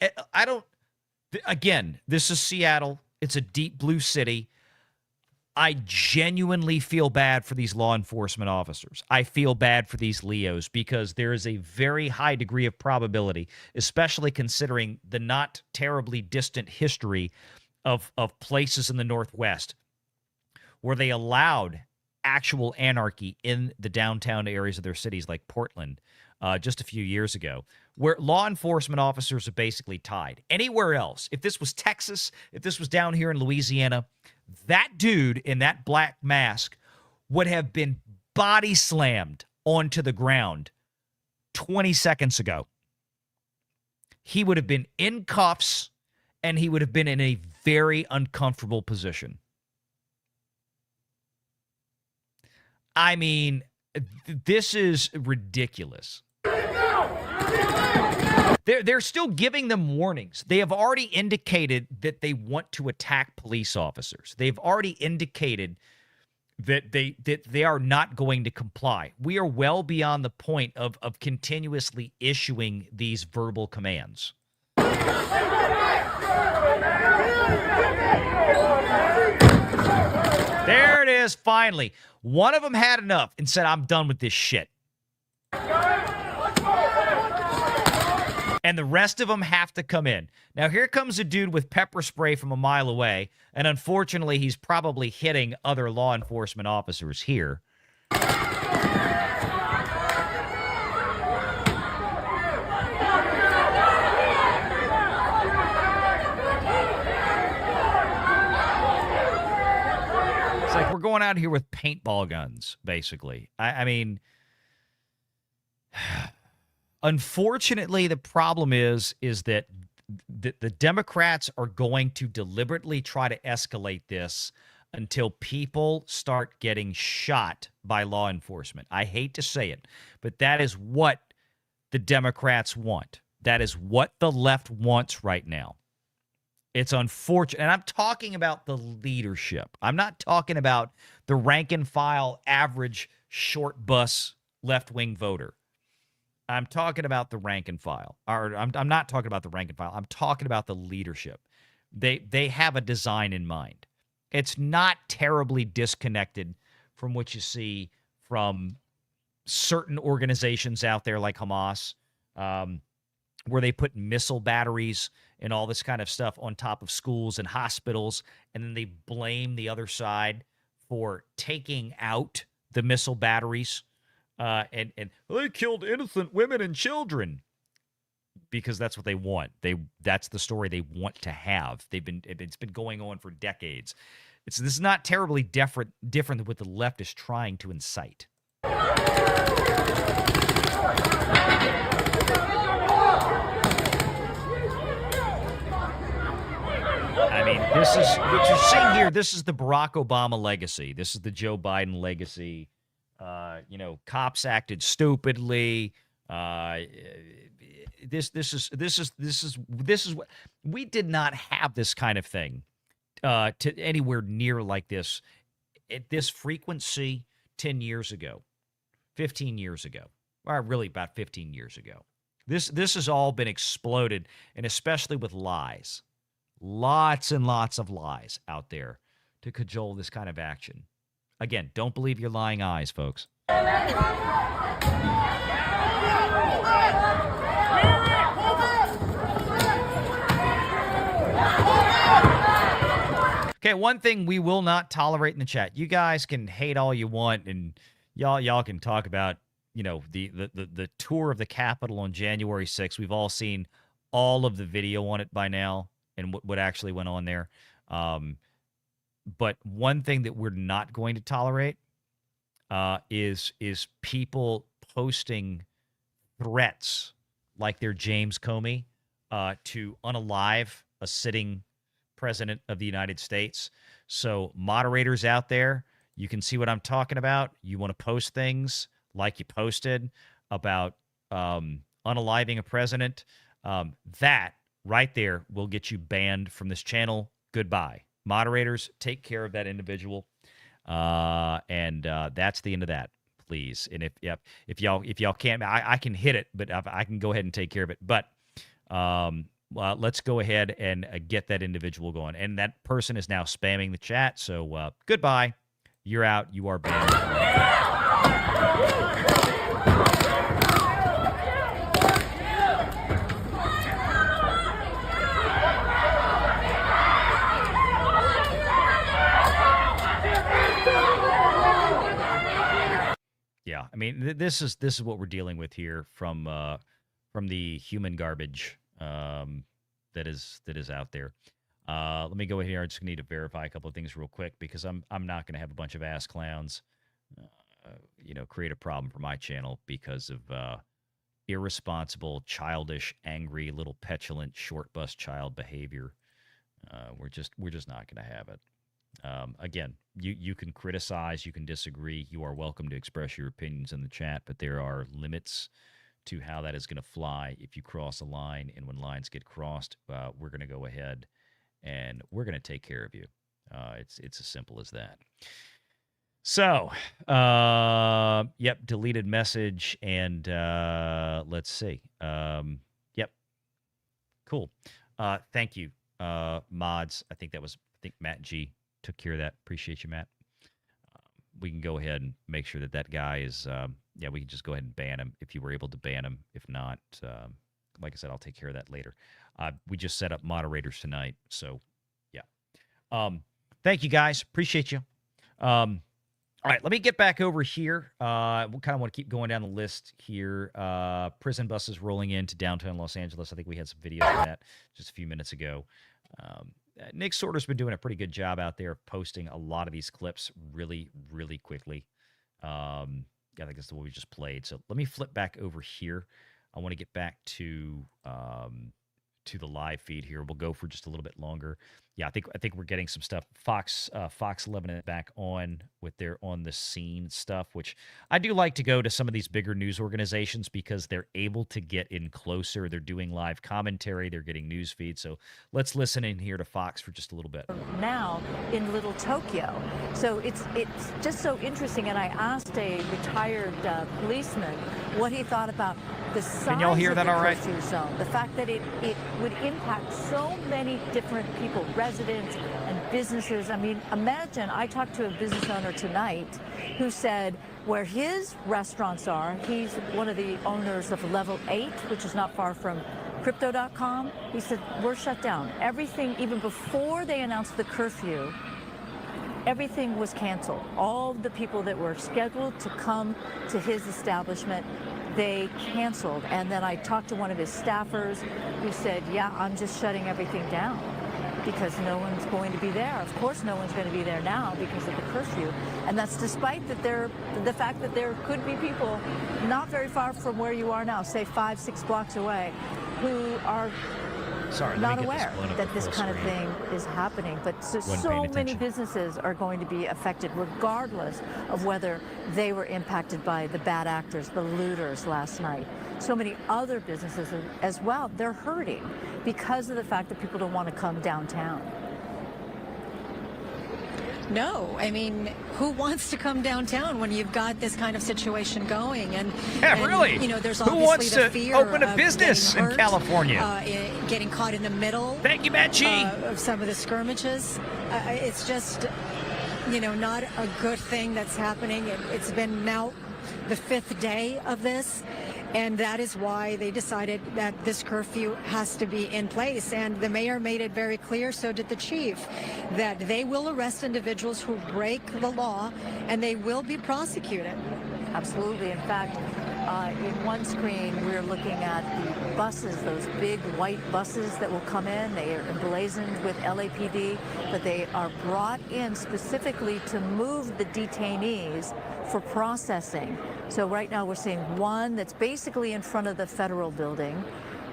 Speaker 1: Again, this is Seattle. It's a deep blue city. I genuinely feel bad for these law enforcement officers. I feel bad for these Leos because there is a very high degree of probability, especially considering the not terribly distant history of places in the Northwest where they allowed actual anarchy in the downtown areas of their cities like Portland just a few years ago, where law enforcement officers are basically tied. Anywhere else, if this was Texas, if this was down here in Louisiana, that dude in that black mask would have been body slammed onto the ground 20 seconds ago. He would have been in cuffs, and he would have been in a very uncomfortable position. I mean, this is ridiculous. They're still giving them warnings. They have already indicated that they want to attack police officers. They've already indicated that they are not going to comply. We are well beyond the point of continuously issuing these verbal commands. There it is, finally. One of them had enough and said, I'm done with this shit. And the rest of them have to come in. Now, here comes a dude with pepper spray from a mile away, and unfortunately, he's probably hitting other law enforcement officers here. It's like we're going out here with paintball guns, basically. I mean... Unfortunately, the problem is that the Democrats are going to deliberately try to escalate this until people start getting shot by law enforcement. I hate to say it, but that is what the Democrats want. That is what the left wants right now. It's unfortunate. And I'm talking about the leadership. I'm not talking about the rank and file, average, short bus left-wing voter. I'm talking about the rank and file. Or I'm not talking about the rank and file. I'm talking about the leadership. They have a design in mind. It's not terribly disconnected from what you see from certain organizations out there like Hamas, where they put missile batteries and all this kind of stuff on top of schools and hospitals, and then they blame the other side for taking out the missile batteries. And they killed innocent women and children because that's what they want. That's the story they want to have. It's been going on for decades. This is not terribly different than what the left is trying to incite. I mean, this is what you're seeing here. This is the Barack Obama legacy. This is the Joe Biden legacy. Cops acted stupidly. This is what we did not have this kind of thing to anywhere near like this at this frequency 10 years ago, 15 years ago, or really about 15 years ago. This has all been exploded, and especially with lies, lots and lots of lies out there to cajole this kind of action. Again, don't believe your lying eyes, folks. Okay, one thing we will not tolerate in the chat. You guys can hate all you want, and y'all can talk about, the tour of the Capitol on January 6th. We've all seen all of the video on it by now and what actually went on there. But one thing that we're not going to tolerate is people posting threats like they're James Comey to unalive a sitting president of the United States. So moderators out there, you can see what I'm talking about. You want to post things like you posted about unaliving a president. That right there will get you banned from this channel. Goodbye. Moderators, take care of that individual. And that's the end of that, please. And if y'all can't, I can hit it, but I can go ahead and take care of it. But let's go ahead and get that individual going. And that person is now spamming the chat. So goodbye. You're out. You are banned. Yeah, I mean, this is what we're dealing with here from the human garbage that is out there. Let me go in here. I just need to verify a couple of things real quick because I'm not going to have a bunch of ass clowns, create a problem for my channel because of irresponsible, childish, angry, little petulant, short bus child behavior. We're just not going to have it. Again, you can criticize, you can disagree. You are welcome to express your opinions in the chat, but there are limits to how that is going to fly if you cross a line. And when lines get crossed, we're going to go ahead and we're going to take care of you. It's as simple as that. So, yep, deleted message, and let's see. Yep, cool. Thank you, mods. I think Matt G took care of that. Appreciate you, Matt. We can go ahead and make sure that guy is, we can just go ahead and ban him if you were able to ban him. If not, like I said, I'll take care of that later. We just set up moderators tonight, so yeah. Thank you, guys. Appreciate you. All right, let me get back over here. We kind of want to keep going down the list here. Prison buses rolling into downtown Los Angeles. I think we had some videos of that just a few minutes ago. Nick Sorter's been doing a pretty good job out there of posting a lot of these clips really, really quickly. I think that's the one we just played. So let me flip back over here. I want to get back to the live feed here. We'll go for just a little bit longer. Yeah, I think we're getting some stuff. Fox 11 is back on with their on the scene stuff, which I do like to go to some of these bigger news organizations because they're able to get in closer. They're doing live commentary. They're getting news feeds. So let's listen in here to Fox for just a little bit.
Speaker 5: Now in Little Tokyo. So it's just so interesting. And I asked a retired policeman what he thought about the size
Speaker 1: Can y'all hear that all right?
Speaker 5: curfew zone, the fact that it would impact so many different people, residents and businesses. I mean, imagine, I talked to a business owner tonight who said where his restaurants are, he's one of the owners of Level 8, which is not far from Crypto.com. He said, we're shut down. Everything, even before they announced the curfew, everything was canceled. All the people that were scheduled to come to his establishment, they canceled. And then I talked to one of his staffers who said, yeah, I'm just shutting everything down because no one's going to be there. Of course no one's going to be there now because of the curfew. And that's despite that the fact that there could be people not very far from where you are now, say 5-6 blocks away, who are not aware that this kind of thing is happening. But so many businesses are going to be affected regardless of whether they were impacted by the bad actors, the looters last night. So many other businesses as well, they're hurting because of the fact that people don't want to come downtown.
Speaker 7: No, I mean, who wants to come downtown when you've got this kind of situation going? And
Speaker 1: really,
Speaker 7: you know, there's
Speaker 1: who
Speaker 7: obviously
Speaker 1: wants
Speaker 7: the
Speaker 1: to
Speaker 7: fear
Speaker 1: open a
Speaker 7: of
Speaker 1: business
Speaker 7: getting
Speaker 1: in
Speaker 7: hurt,
Speaker 1: California?
Speaker 7: Getting caught in the middle.
Speaker 1: Thank you, Matt G.
Speaker 7: Of some of the skirmishes. It's just, you know, not a good thing that's happening. It's been now the 5th day of this. And that is why they decided that this curfew has to be in place. And the mayor made it very clear, so did the chief, that they will arrest individuals who break the law and they will be prosecuted.
Speaker 5: Absolutely. In fact, in one screen, we're looking at the buses, those big white buses that will come in. They are emblazoned with LAPD, but they are brought in specifically to move the detainees for processing. So right now we're seeing one that's basically in front of the federal building.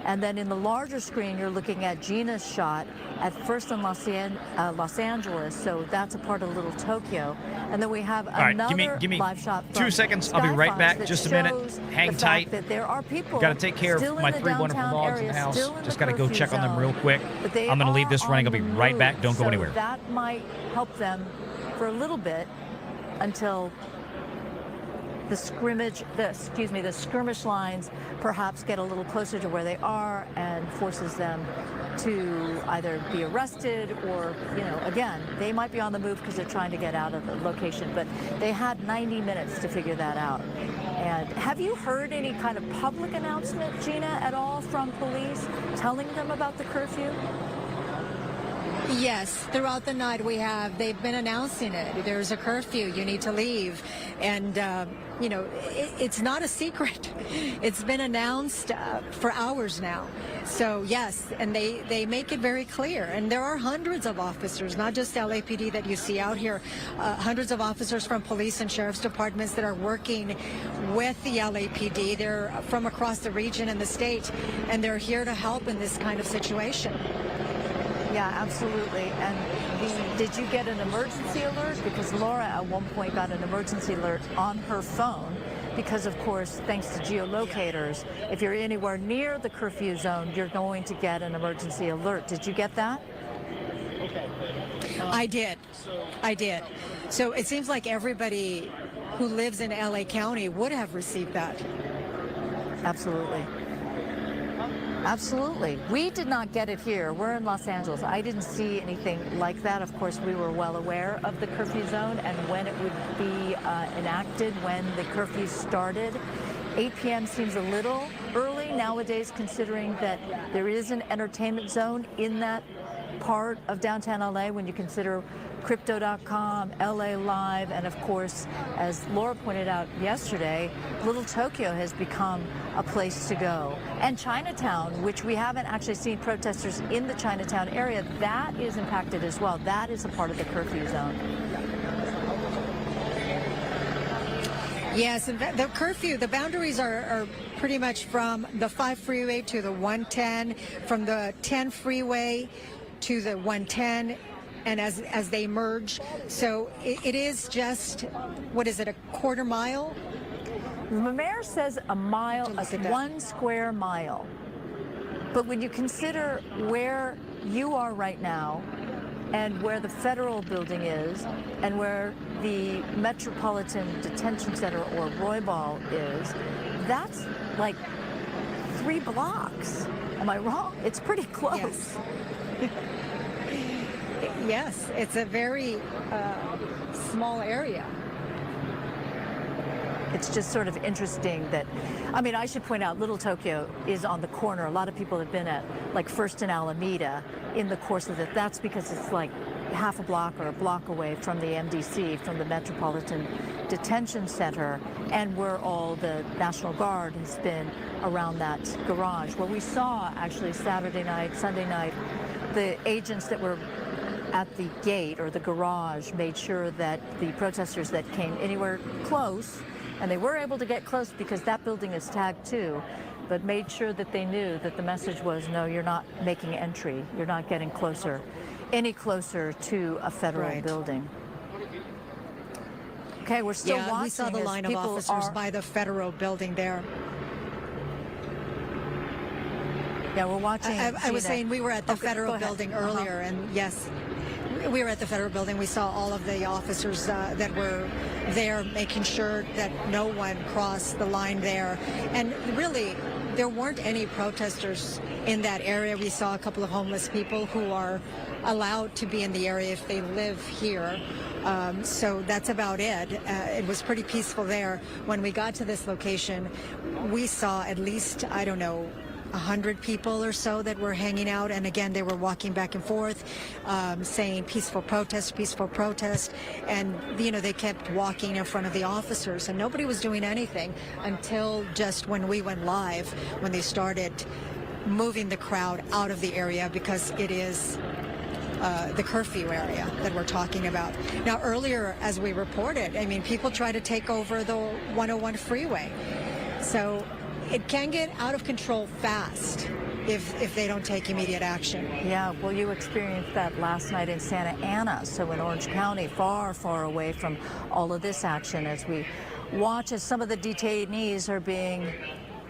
Speaker 5: And then in the larger screen, you're looking at Gina's shot at first in Los Angeles. So that's a part of Little Tokyo. And then we have another
Speaker 1: give me
Speaker 5: live shot.
Speaker 1: 2 seconds. I'll be right back. Just a minute. Hang tight.
Speaker 5: That there are people
Speaker 1: got to take care of my 3 wonderful dogs in the house. Just got to go check on them real quick. I'm going to leave this running. I'll be right back. Don't go anywhere.
Speaker 5: That might help them for a little bit until the skirmish lines perhaps get a little closer to where they are and forces them to either be arrested or, again, they might be on the move because they're trying to get out of the location. But they had 90 minutes to figure that out. And have you heard any kind of public announcement, Gina, at all from police telling them about the curfew?
Speaker 7: Yes, throughout the night they've been announcing it. There's a curfew, you need to leave. And, it's not a secret. It's been announced for hours now. So, yes, and they make it very clear. And there are hundreds of officers, not just LAPD that you see out here, hundreds of officers from police and sheriff's departments that are working with the LAPD. They're from across the region and the state, and they're here to help in this kind of situation.
Speaker 5: Yeah, absolutely. And did you get an emergency alert? Because Laura at one point got an emergency alert on her phone because, of course, thanks to geolocators, if you're anywhere near the curfew zone, you're going to get an emergency alert. Did you get that?
Speaker 7: I did. So it seems like everybody who lives in LA County would have received that.
Speaker 5: Absolutely. Absolutely. We did not get it here. We're in Los Angeles. I didn't see anything like that. Of course, we were well aware of the curfew zone and when it would be enacted, when the curfew started. 8 p.m. seems a little early nowadays, considering that there is an entertainment zone in that part of downtown LA when you consider Crypto.com, LA Live, and of course, as Laura pointed out yesterday, Little Tokyo has become a place to go. And Chinatown, which we haven't actually seen protesters in the Chinatown area, that is impacted as well. That is a part of the curfew zone.
Speaker 7: Yes, and the curfew, the boundaries are pretty much from the 5 freeway to the 110, from the 10 freeway to the 110, and as they merge. So it is just, what is it, a quarter mile?
Speaker 5: The mayor says a mile, 1 square mile. But when you consider where you are right now and where the federal building is and where the Metropolitan Detention Center or Roybal is, that's like 3 blocks. Am I wrong? It's pretty close.
Speaker 7: Yes. Yes, it's a very small area.
Speaker 5: It's just sort of interesting that, I should point out, Little Tokyo is on the corner. A lot of people have been at like First and Alameda in the course of it. That's because it's like half a block or a block away from the MDC, from the Metropolitan Detention Center, and where all the National Guard has been around that garage. Where we saw actually Saturday night, Sunday night, the agents that were at the gate or the garage made sure that the protesters that came anywhere close, and they were able to get close because that building is tagged too, but made sure that they knew that the message was, no, you're not making entry. You're not getting any closer to a federal building. Okay, we're still watching.
Speaker 7: We saw the line of officers by the federal building there.
Speaker 5: Yeah, we're watching.
Speaker 7: I was saying we were at the federal building earlier, and yes, we were at the federal building. We saw all of the officers that were there making sure that no one crossed the line there. And really, there weren't any protesters in that area. We saw a couple of homeless people who are allowed to be in the area if they live here. So that's about it. It was pretty peaceful there. When we got to this location, we saw at least, 100 people or so that were hanging out, and again they were walking back and forth saying peaceful protest, and they kept walking in front of the officers, and nobody was doing anything until just when we went live, when they started moving the crowd out of the area, because it is the curfew area that we're talking about. Now earlier, as we reported, people try to take over the 101 freeway, so it can get out of control fast if they don't take immediate action.
Speaker 5: Yeah, well, you experienced that last night in Santa Ana, so in Orange County, far, far away from all of this action, as we watch as some of the detainees are being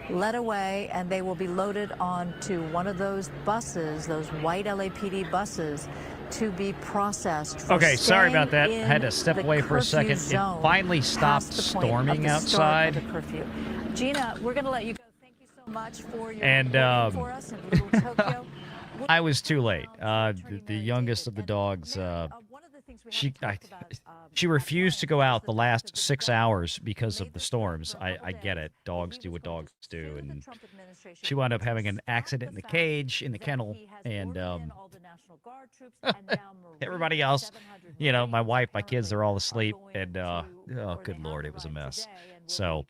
Speaker 5: led away, and they will be loaded onto one of those buses, those white LAPD buses to be processed. For
Speaker 1: Okay, sorry about that.
Speaker 5: staying
Speaker 1: I had to
Speaker 5: in
Speaker 1: step
Speaker 5: the
Speaker 1: away for a
Speaker 5: curfew
Speaker 1: second. It
Speaker 5: zone
Speaker 1: finally stopped
Speaker 5: past the point of
Speaker 1: storming
Speaker 5: the start of
Speaker 1: outside.
Speaker 5: the curfew. Gina, we're going to let you go. Thank you so much for your
Speaker 1: And,
Speaker 5: reporting for us in Little Tokyo.
Speaker 1: I was too late. The youngest of the dogs, she refused to go out the last 6 hours because of the storms. I get it. Dogs do what dogs do. And she wound up having an accident in the cage, in the kennel. And everybody else, you know, my wife, my kids, they're all asleep. And, oh, good Lord, it was a mess. So,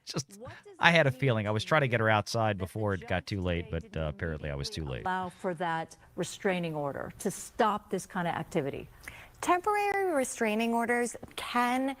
Speaker 1: just, I had a feeling. I was trying to get her outside before it got too late, but apparently I was too late.
Speaker 5: Allow for that restraining order to stop this kind of activity.
Speaker 12: Temporary restraining orders can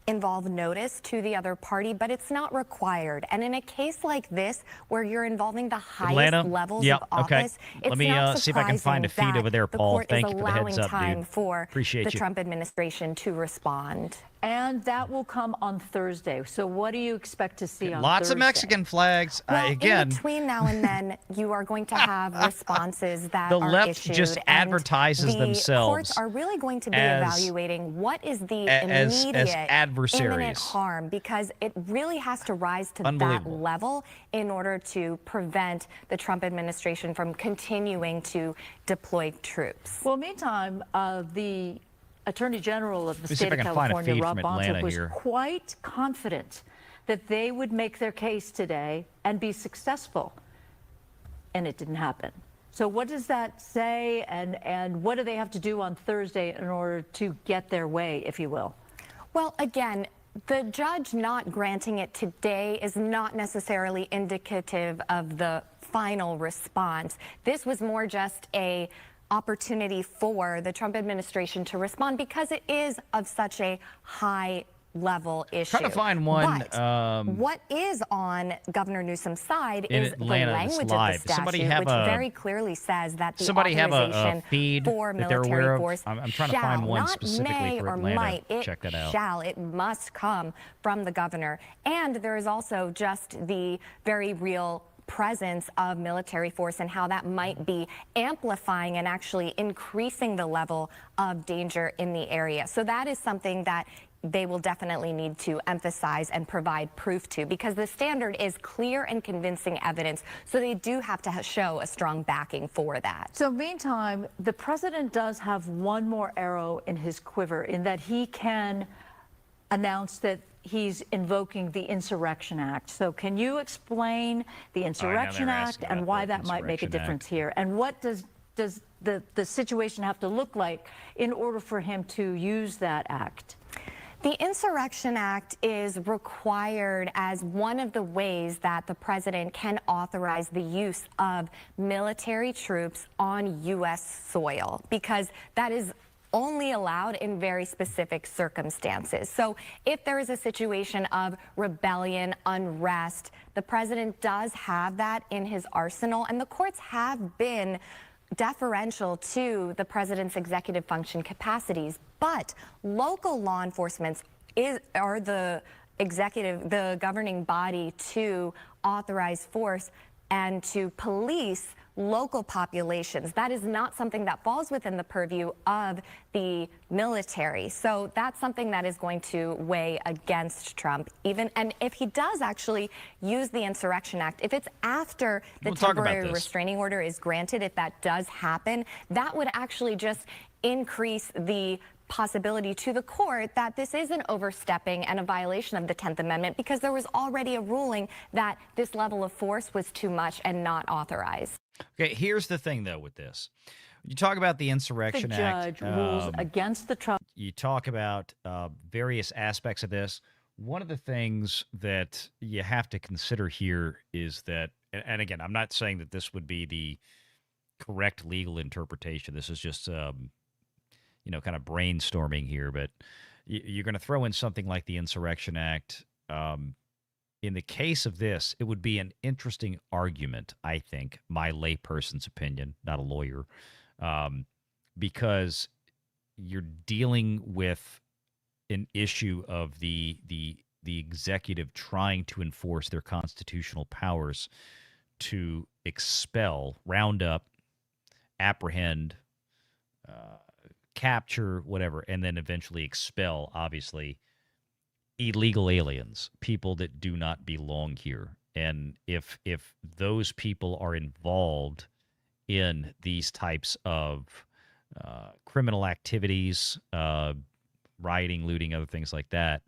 Speaker 12: involve notice to the other party, but it's not required. And in a case like this, where you're involving the highest levels of office, it's
Speaker 1: Let me
Speaker 12: not
Speaker 1: see if I can find a feed over there, Paul. Thank you for the heads up, dude. Appreciate
Speaker 12: the
Speaker 1: you.
Speaker 12: Trump administration to respond.
Speaker 5: And that will come on Thursday. So what do you expect to see on
Speaker 1: Lots
Speaker 5: Thursday?
Speaker 1: of Mexican flags.
Speaker 12: Well,
Speaker 1: Again,
Speaker 12: in between now and then, you are going to have responses that
Speaker 1: the
Speaker 12: are
Speaker 1: left
Speaker 12: issued,
Speaker 1: just advertises
Speaker 12: and
Speaker 1: themselves.
Speaker 12: The courts are really going to be evaluating what is the
Speaker 1: as
Speaker 12: immediate
Speaker 1: adversaries.
Speaker 12: imminent harm, because it really has to rise to that level in order to prevent the Trump administration from continuing to deploy troops.
Speaker 5: Well, meantime, the Attorney General of the
Speaker 1: Let me see
Speaker 5: state
Speaker 1: if I
Speaker 5: of
Speaker 1: can find a
Speaker 5: California,
Speaker 1: feed
Speaker 5: Rob
Speaker 1: from
Speaker 5: Bonta,
Speaker 1: Atlanta
Speaker 5: was
Speaker 1: here.
Speaker 5: quite confident that they would make their case today and be successful. And it didn't happen. So what does that say, and what do they have to do on Thursday in order to get their way, if you will?
Speaker 12: Well, again, the judge not granting it today is not necessarily indicative of the final response. This was more just a opportunity for the Trump administration to respond because it is of such a high level issue.
Speaker 1: Trying to find one.
Speaker 12: But what is on Governor Newsom's side is
Speaker 1: Atlanta,
Speaker 12: the language of the statute, which very clearly says that the authorization
Speaker 1: feed
Speaker 12: for
Speaker 1: that they're
Speaker 12: military
Speaker 1: aware
Speaker 12: force
Speaker 1: of? I'm trying to find one
Speaker 12: not
Speaker 1: specifically
Speaker 12: may
Speaker 1: for
Speaker 12: or
Speaker 1: Atlanta.
Speaker 12: might, it
Speaker 1: Check that out.
Speaker 12: shall, it must come from the governor. And there is also just the very real presence of military force and how that might be amplifying and actually increasing the level of danger in the area. So that is something that they will definitely need to emphasize and provide proof to, because the standard is clear and convincing evidence. So they do have to show a strong backing for that.
Speaker 5: So meantime, the president does have one more arrow in his quiver, in that he can announce that he's invoking the Insurrection Act. So can you explain the Insurrection Act and why that might make a difference here? And what does the situation have to look like in order for him to use that act?
Speaker 12: The Insurrection Act is required as one of the ways that the president can authorize the use of military troops on U.S. soil, because that is only allowed in very specific circumstances. So if there is a situation of rebellion, unrest, the president does have that in his arsenal, and the courts have been deferential to the president's executive function capacities. But local law enforcement are the governing body to authorize force and to police local populations. That is not something that falls within the purview of the military. So that's something that is going to weigh against Trump. And if he does actually use the Insurrection Act, if it's after the temporary restraining order is granted, if that does happen, that would actually just increase the possibility to the court that this is an overstepping and a violation of the 10th Amendment, because there was already a ruling that this level of force was too much and not authorized.
Speaker 1: Okay, here's the thing, though, with this. You talk about the Insurrection Act.
Speaker 5: The judge rules against the Trump.
Speaker 1: You talk about various aspects of this. One of the things that you have to consider here is that, and again, I'm not saying that this would be the correct legal interpretation. This is just kind of brainstorming here, but you're going to throw in something like the Insurrection Act. In the case of this, it would be an interesting argument, I think, my layperson's opinion, not a lawyer, because you're dealing with an issue of the executive trying to enforce their constitutional powers to expel, round up, apprehend, capture, whatever, and then eventually expel, obviously, illegal aliens, people that do not belong here. And if those people are involved in these types of criminal activities, rioting, looting, other things like that,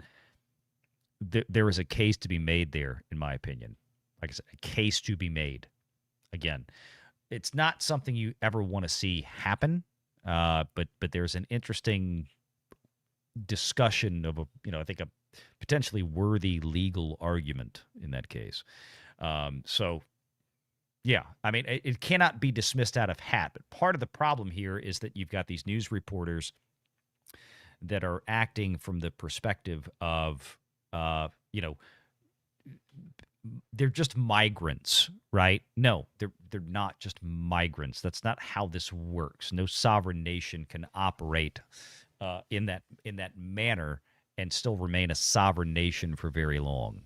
Speaker 1: there is a case to be made there, in my opinion. Like I said, a case to be made. Again, it's not something you ever want to see happen, but there's an interesting discussion of I think a potentially worthy legal argument in that case. So, yeah, I mean, it cannot be dismissed out of hat. But part of the problem here is that you've got these news reporters that are acting from the perspective of, they're just migrants, right? No, they're not just migrants. That's not how this works. No sovereign nation can operate in that manner and still remain a sovereign nation for very long.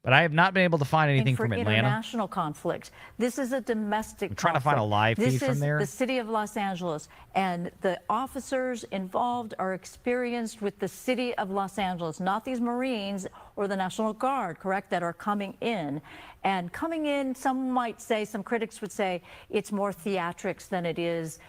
Speaker 1: But I have not been able to find anything from Atlanta.
Speaker 5: International conflict. This is a domestic
Speaker 1: I'm trying to find a live feed from there.
Speaker 5: This is the city of Los Angeles, and the officers involved are experienced with the city of Los Angeles, not these Marines or the National Guard, correct, that are coming in. And coming in, some might say, some critics would say, it's more theatrics than it is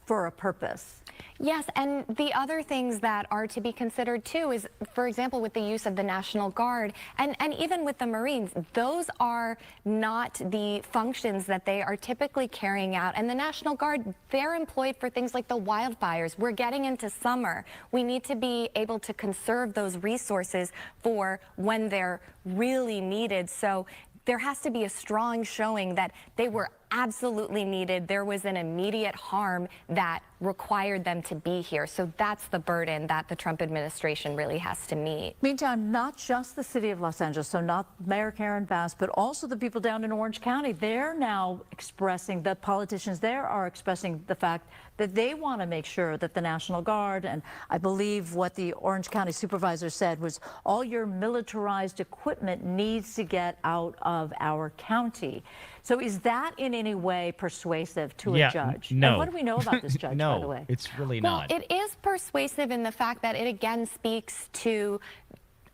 Speaker 5: for a purpose.
Speaker 12: Yes, and the other things that are to be considered too is, for example, with the use of the National Guard and even with the Marines, those are not the functions that they are typically carrying out. And the National Guard, they're employed for things like the wildfires. We're getting into summer. We need to be able to conserve those resources for when they're really needed. So there has to be a strong showing that they were absolutely needed. There was an immediate harm that required them to be here. So that's the burden that the Trump administration really has to meet.
Speaker 5: Meantime, not just the city of Los Angeles, so not Mayor Karen Bass, but also the people down in Orange County. They're now expressing, the politicians there are expressing the fact that they want to make sure that the National Guard, and I believe what the Orange County supervisor said was all your militarized equipment needs to get out of our county. So is that in any way persuasive to a judge?
Speaker 1: No.
Speaker 5: And what do we know about this judge,
Speaker 1: no,
Speaker 5: by the way?
Speaker 1: It's really
Speaker 12: well,
Speaker 1: not.
Speaker 12: It is persuasive in the fact that it again speaks to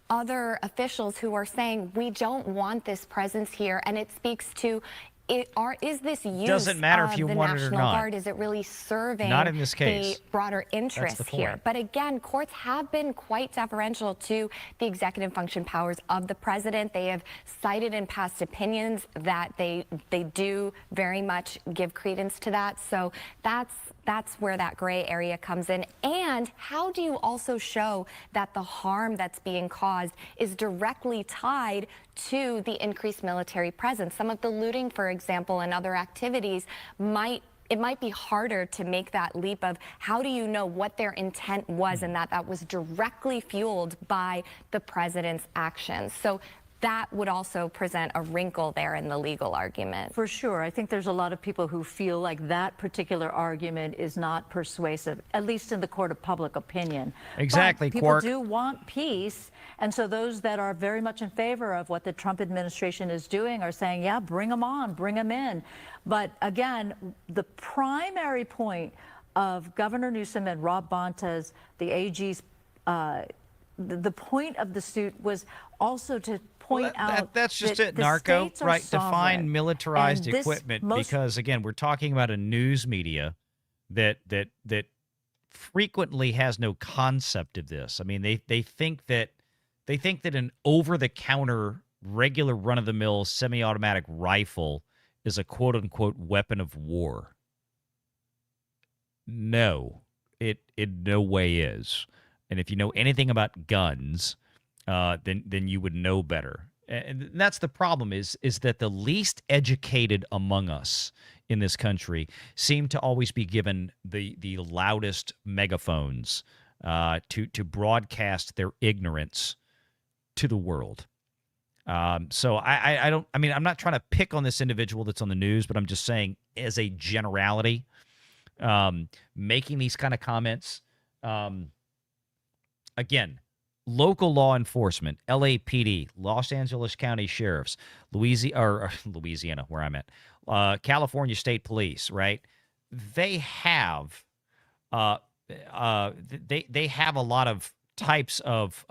Speaker 12: other officials who are saying we don't want this presence here, and it speaks to is this use
Speaker 1: Doesn't matter
Speaker 12: of
Speaker 1: if you
Speaker 12: the
Speaker 1: want it or
Speaker 12: National
Speaker 1: not.
Speaker 12: Guard, is it really serving
Speaker 1: Not in this case.
Speaker 12: the broader interests
Speaker 1: That's the
Speaker 12: here?
Speaker 1: point.
Speaker 12: But again, courts have been quite deferential to the executive function powers of the president. They have cited in past opinions that they do very much give credence to that. So that's where that gray area comes in. And how do you also show that the harm that's being caused is directly tied to the increased military presence? Some of the looting, for example, and other activities might be harder to make that leap of how do you know what their intent was and that was directly fueled by the president's actions. So that would also present a wrinkle there in the legal argument.
Speaker 5: For sure. I think there's a lot of people who feel like that particular argument is not persuasive, at least in the court of public opinion.
Speaker 1: Exactly,
Speaker 5: but people
Speaker 1: Quark.
Speaker 5: do want peace, and so those that are very much in favor of what the Trump administration is doing are saying, yeah, bring them on, bring them in. But again, the primary point of Governor Newsom and Rob Bonta's, the AG's, the point of the suit was also to point out
Speaker 1: that's just
Speaker 5: that
Speaker 1: it,
Speaker 5: the
Speaker 1: Narco,
Speaker 5: states are
Speaker 1: right?
Speaker 5: sovereign.
Speaker 1: Define militarized
Speaker 5: And this
Speaker 1: equipment, because again, we're talking about a news media that frequently has no concept of this. I mean, they think that an over-the-counter, regular run-of-the-mill semi-automatic rifle is a quote-unquote weapon of war. No, it in no way is. And if you know anything about guns, then you would know better. And that's the problem is that the least educated among us in this country seem to always be given the loudest megaphones to broadcast their ignorance to the world. So I'm not trying to pick on this individual that's on the news, but I'm just saying as a generality, making these kind of comments, again, local law enforcement, LAPD, Los Angeles County Sheriffs, Louisiana, where I'm at, California State Police, right? They have uh, they have a lot of types of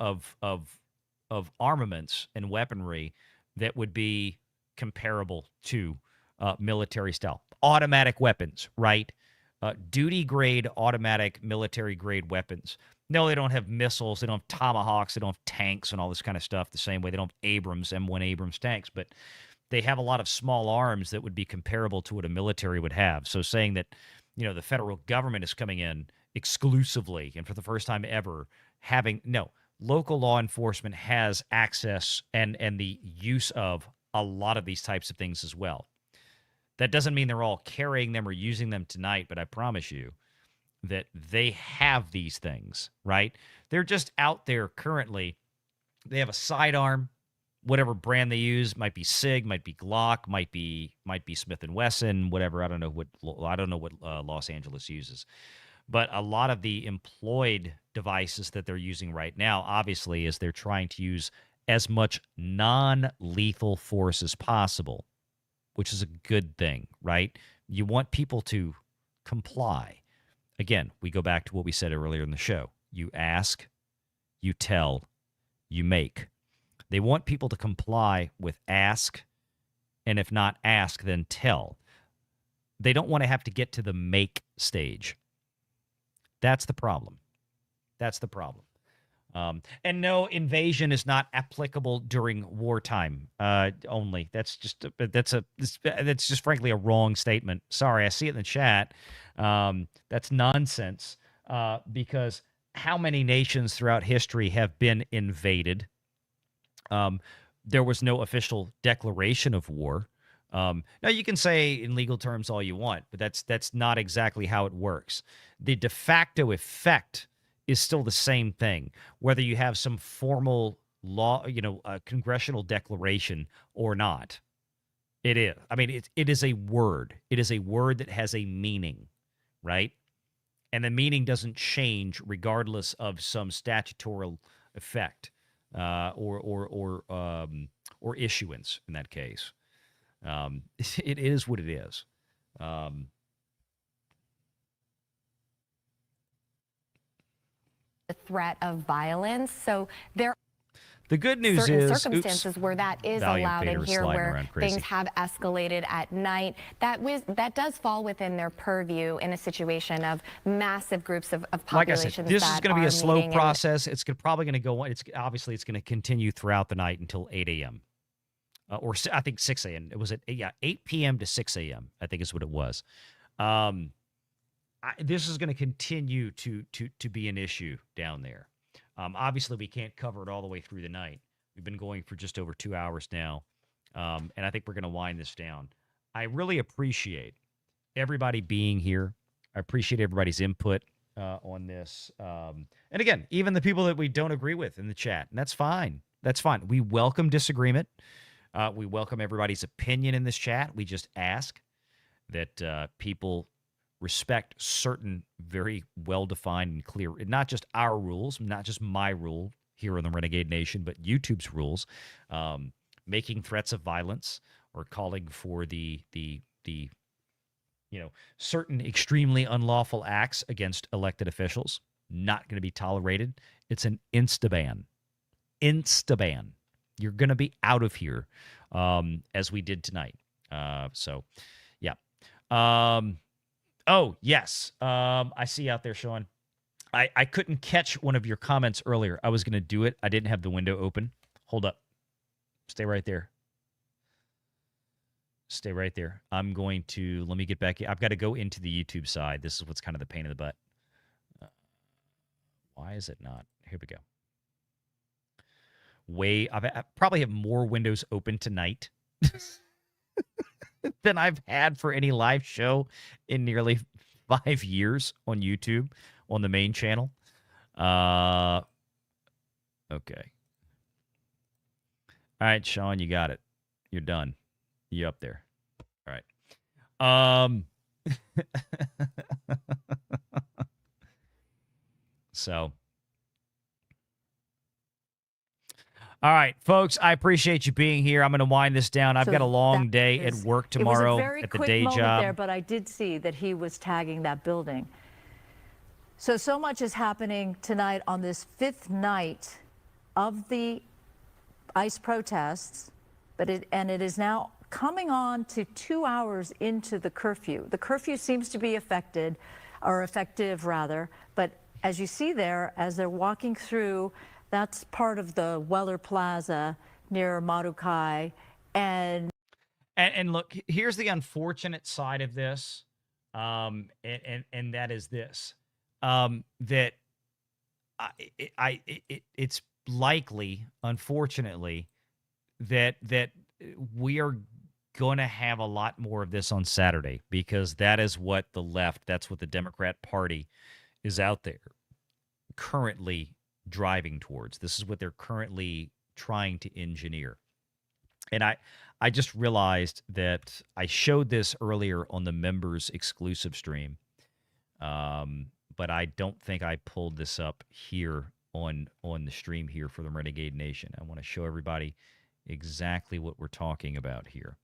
Speaker 1: armaments and weaponry that would be comparable to military style automatic weapons, right? Duty grade automatic military grade weapons. No, they don't have missiles. They don't have tomahawks. They don't have tanks and all this kind of stuff the same way. They don't have Abrams, M1 Abrams tanks, but they have a lot of small arms that would be comparable to what a military would have. So saying that, the federal government is coming in exclusively and for the first time ever local law enforcement has access and the use of a lot of these types of things as well. That doesn't mean they're all carrying them or using them tonight, but I promise you that they have these things, right? They're just out there currently. They have a sidearm, whatever brand they use, might be SIG, might be Glock, might be Smith and Wesson, whatever. I don't know what Los Angeles uses. But a lot of the employed devices that they're using right now, obviously, is they're trying to use as much non-lethal force as possible, which is a good thing, right? You want people to comply. Again, we go back to what we said earlier in the show. You ask, you tell, you make. They want people to comply with ask, and if not ask, then tell. They don't want to have to get to the make stage. That's the problem. That's the problem. And no, invasion is not applicable during wartime only. That's just frankly a wrong statement. Sorry, I see it in the chat. That's nonsense because how many nations throughout history have been invaded? There was no official declaration of war. Now, you can say in legal terms all you want, but that's not exactly how it works. The de facto effect is still the same thing, whether you have some formal law, a congressional declaration or not. It is. I mean, it is a word. It is a word that has a meaning, right? And the meaning doesn't change regardless of some statutory effect or issuance in that case. It is what it is.
Speaker 12: The threat of violence. So there
Speaker 1: The good news
Speaker 12: certain
Speaker 1: is
Speaker 12: circumstances where that is
Speaker 1: Valiant
Speaker 12: allowed in
Speaker 1: Vader's
Speaker 12: here,
Speaker 1: sliding
Speaker 12: where
Speaker 1: around crazy.
Speaker 12: things have escalated at night. That does fall within their purview in a situation of massive groups of
Speaker 1: Like I
Speaker 12: populations.
Speaker 1: said, this is
Speaker 12: that
Speaker 1: going to be
Speaker 12: are
Speaker 1: a slow
Speaker 12: meeting and-
Speaker 1: process. It's probably going to go on. It's going to continue throughout the night until 8 a.m. Or I think 6 a.m. It was at 8 p.m. to 6 a.m. I think is what it was. This is going to continue to be an issue down there. Obviously, we can't cover it all the way through the night. We've been going for just over 2 hours now, and I think we're going to wind this down. I really appreciate everybody being here. I appreciate everybody's input on this. And again, even the people that we don't agree with in the chat, and that's fine. That's fine. We welcome disagreement. We welcome everybody's opinion in this chat. We just ask that people respect certain very well-defined and clear, not just our rules, not just my rule here in the Renegade Nation, but YouTube's rules, making threats of violence or calling for the certain extremely unlawful acts against elected officials, not going to be tolerated. It's an insta-ban. Insta-ban. You're going to be out of here, as we did tonight. So, yeah. Oh, yes. I see out there, Sean. I couldn't catch one of your comments earlier. I was going to do it. I didn't have the window open. Hold up. Stay right there. Stay right there. I'm going to, let me get back. I've got to go into the YouTube side. This is what's kind of the pain in the butt. Why is it not? Here we go. I probably have more windows open tonight than I've had for any live show in nearly 5 years on YouTube on the main channel. Okay. All right, Sean, you got it. You're done. You up there. All right. So All right, folks, I appreciate you being here. I'm going to wind this down. I've
Speaker 5: So
Speaker 1: got a long
Speaker 5: that
Speaker 1: day at
Speaker 5: is-
Speaker 1: work tomorrow
Speaker 5: It was a very
Speaker 1: at the
Speaker 5: quick
Speaker 1: day
Speaker 5: moment
Speaker 1: job.
Speaker 5: there, but I did see that he was tagging that building. So much is happening tonight on this 5th night of the ICE protests, but it is now coming on to 2 hours into the curfew. The curfew seems to be effective rather, but as you see there, as they're walking through, that's part of the Weller Plaza near Marukai. And
Speaker 1: look, here's the unfortunate side of this, and that is this, that it's likely, unfortunately, that we are going to have a lot more of this on Saturday, because that is what the left, that's what the Democrat Party is out there currently driving towards. This is what they're currently trying to engineer. And I just realized that I showed this earlier on the members exclusive stream, but I don't think I pulled this up here on the stream here for the Renegade Nation. I want to show everybody exactly what we're talking about here.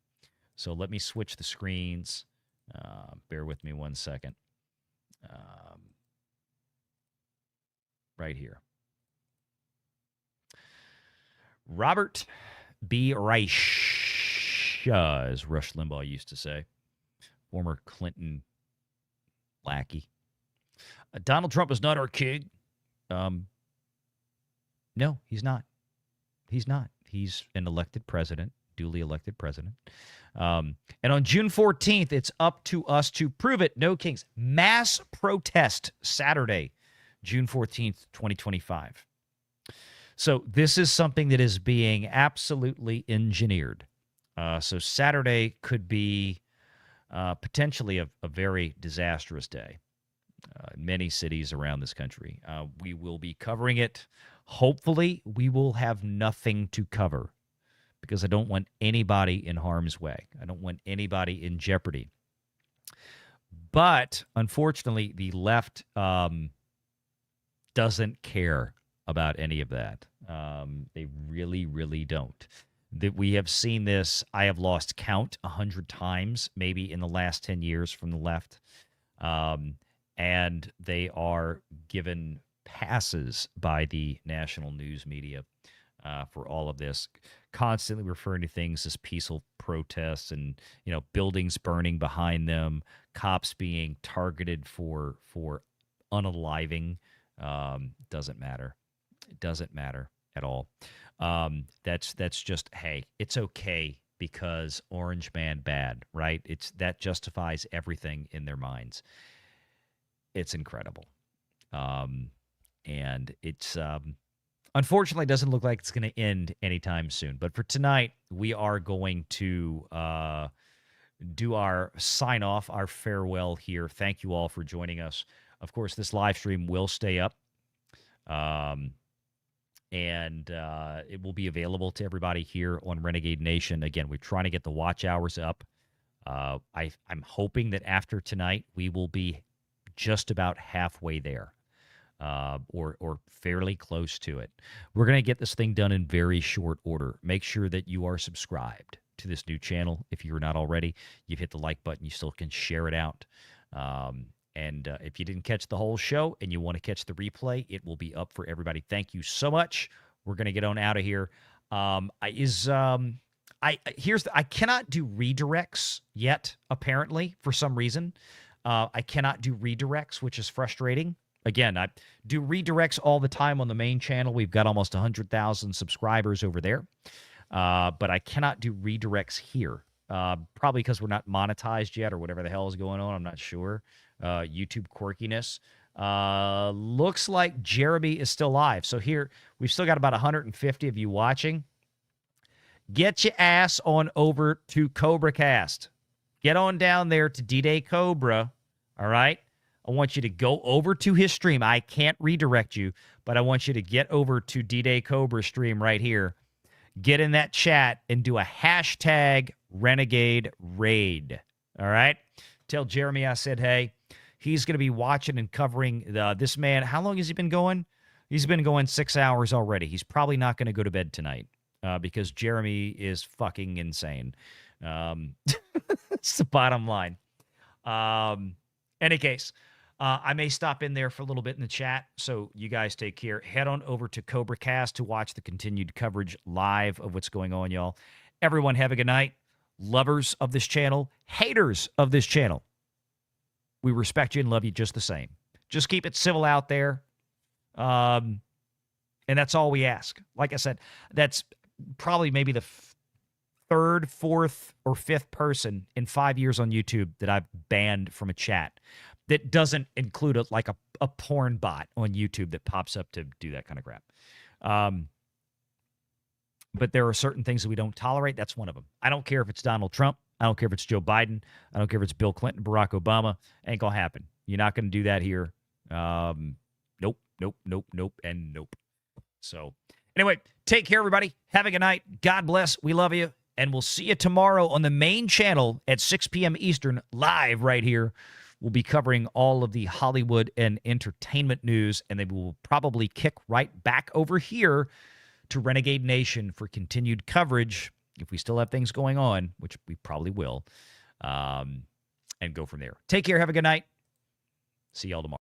Speaker 1: So let me switch the screens. Bear with me 1 second. Right here. Robert B. Reich, as Rush Limbaugh used to say, former Clinton lackey. Donald Trump is not our king. No, he's not. He's not. He's an elected president, duly elected president. And on June 14th, it's up to us to prove it. No kings. Mass protest Saturday, June 14th, 2025. So this is something that is being absolutely engineered. So Saturday could be potentially a very disastrous day in many cities around this country. We will be covering it. Hopefully, we will have nothing to cover, because I don't want anybody in harm's way. I don't want anybody in jeopardy. But unfortunately, the left doesn't care about any of that. They really, really don't. That we have seen this, I have lost count 100 times, maybe in the last 10 years from the left. And they are given passes by the national news media for all of this, constantly referring to things as peaceful protests and, buildings burning behind them, cops being targeted for unaliving. Doesn't matter. It doesn't matter at all. That's just, hey, it's okay because Orange Man bad, right? That justifies everything in their minds. It's incredible. And it's unfortunately doesn't look like it's going to end anytime soon. But for tonight, we are going to do our sign off, our farewell here. Thank you all for joining us. Of course, this live stream will stay up. And it will be available to everybody here on Renegade Nation. Again, we're trying to get the watch hours up. I'm hoping that after tonight, we will be just about halfway there, or fairly close to it. We're going to get this thing done in very short order. Make sure that you are subscribed to this new channel. If you're not already, you've hit the like button. You still can share it out. And if you didn't catch the whole show and you want to catch the replay, it will be up for everybody. Thank you so much. We're going to get on out of here. I cannot do redirects yet, apparently, for some reason. I cannot do redirects, which is frustrating. Again, I do redirects all the time on the main channel. We've got almost 100,000 subscribers over there. But I cannot do redirects here. Probably because we're not monetized yet or whatever the hell is going on. I'm not sure. YouTube quirkiness. Looks like Jeremy is still live. So here, we've still got about 150 of you watching. Get your ass on over to CobraCast. Get on down there to D-Day Cobra, all right? I want you to go over to his stream. I can't redirect you, but I want you to get over to D-Day Cobra stream right here. Get in that chat and do a hashtag Renegade Raid, all right? Tell Jeremy I said hey. He's going to be watching and covering this man. How long has he been going? He's been going 6 hours already. He's probably not going to go to bed tonight because Jeremy is fucking insane. It's the bottom line. Any case, I may stop in there for a little bit in the chat, so you guys take care. Head on over to CobraCast to watch the continued coverage live of what's going on, y'all. Everyone have a good night. Lovers of this channel, haters of this channel, we respect you and love you just the same. Just keep it civil out there. And that's all we ask. Like I said, that's probably maybe the third, fourth, or fifth person in 5 years on YouTube that I've banned from a chat that doesn't include a porn bot on YouTube that pops up to do that kind of crap. But there are certain things that we don't tolerate. That's one of them. I don't care if it's Donald Trump. I don't care if it's Joe Biden. I don't care if it's Bill Clinton, Barack Obama. Ain't going to happen. You're not going to do that here. Nope, and nope. So anyway, take care, everybody. Have a good night. God bless. We love you. And we'll see you tomorrow on the main channel at 6 p.m. Eastern, live right here. We'll be covering all of the Hollywood and entertainment news, and then we'll probably kick right back over here to Renegade Nation for continued coverage, if we still have things going on, which we probably will, and go from there. Take care. Have a good night. See y'all tomorrow.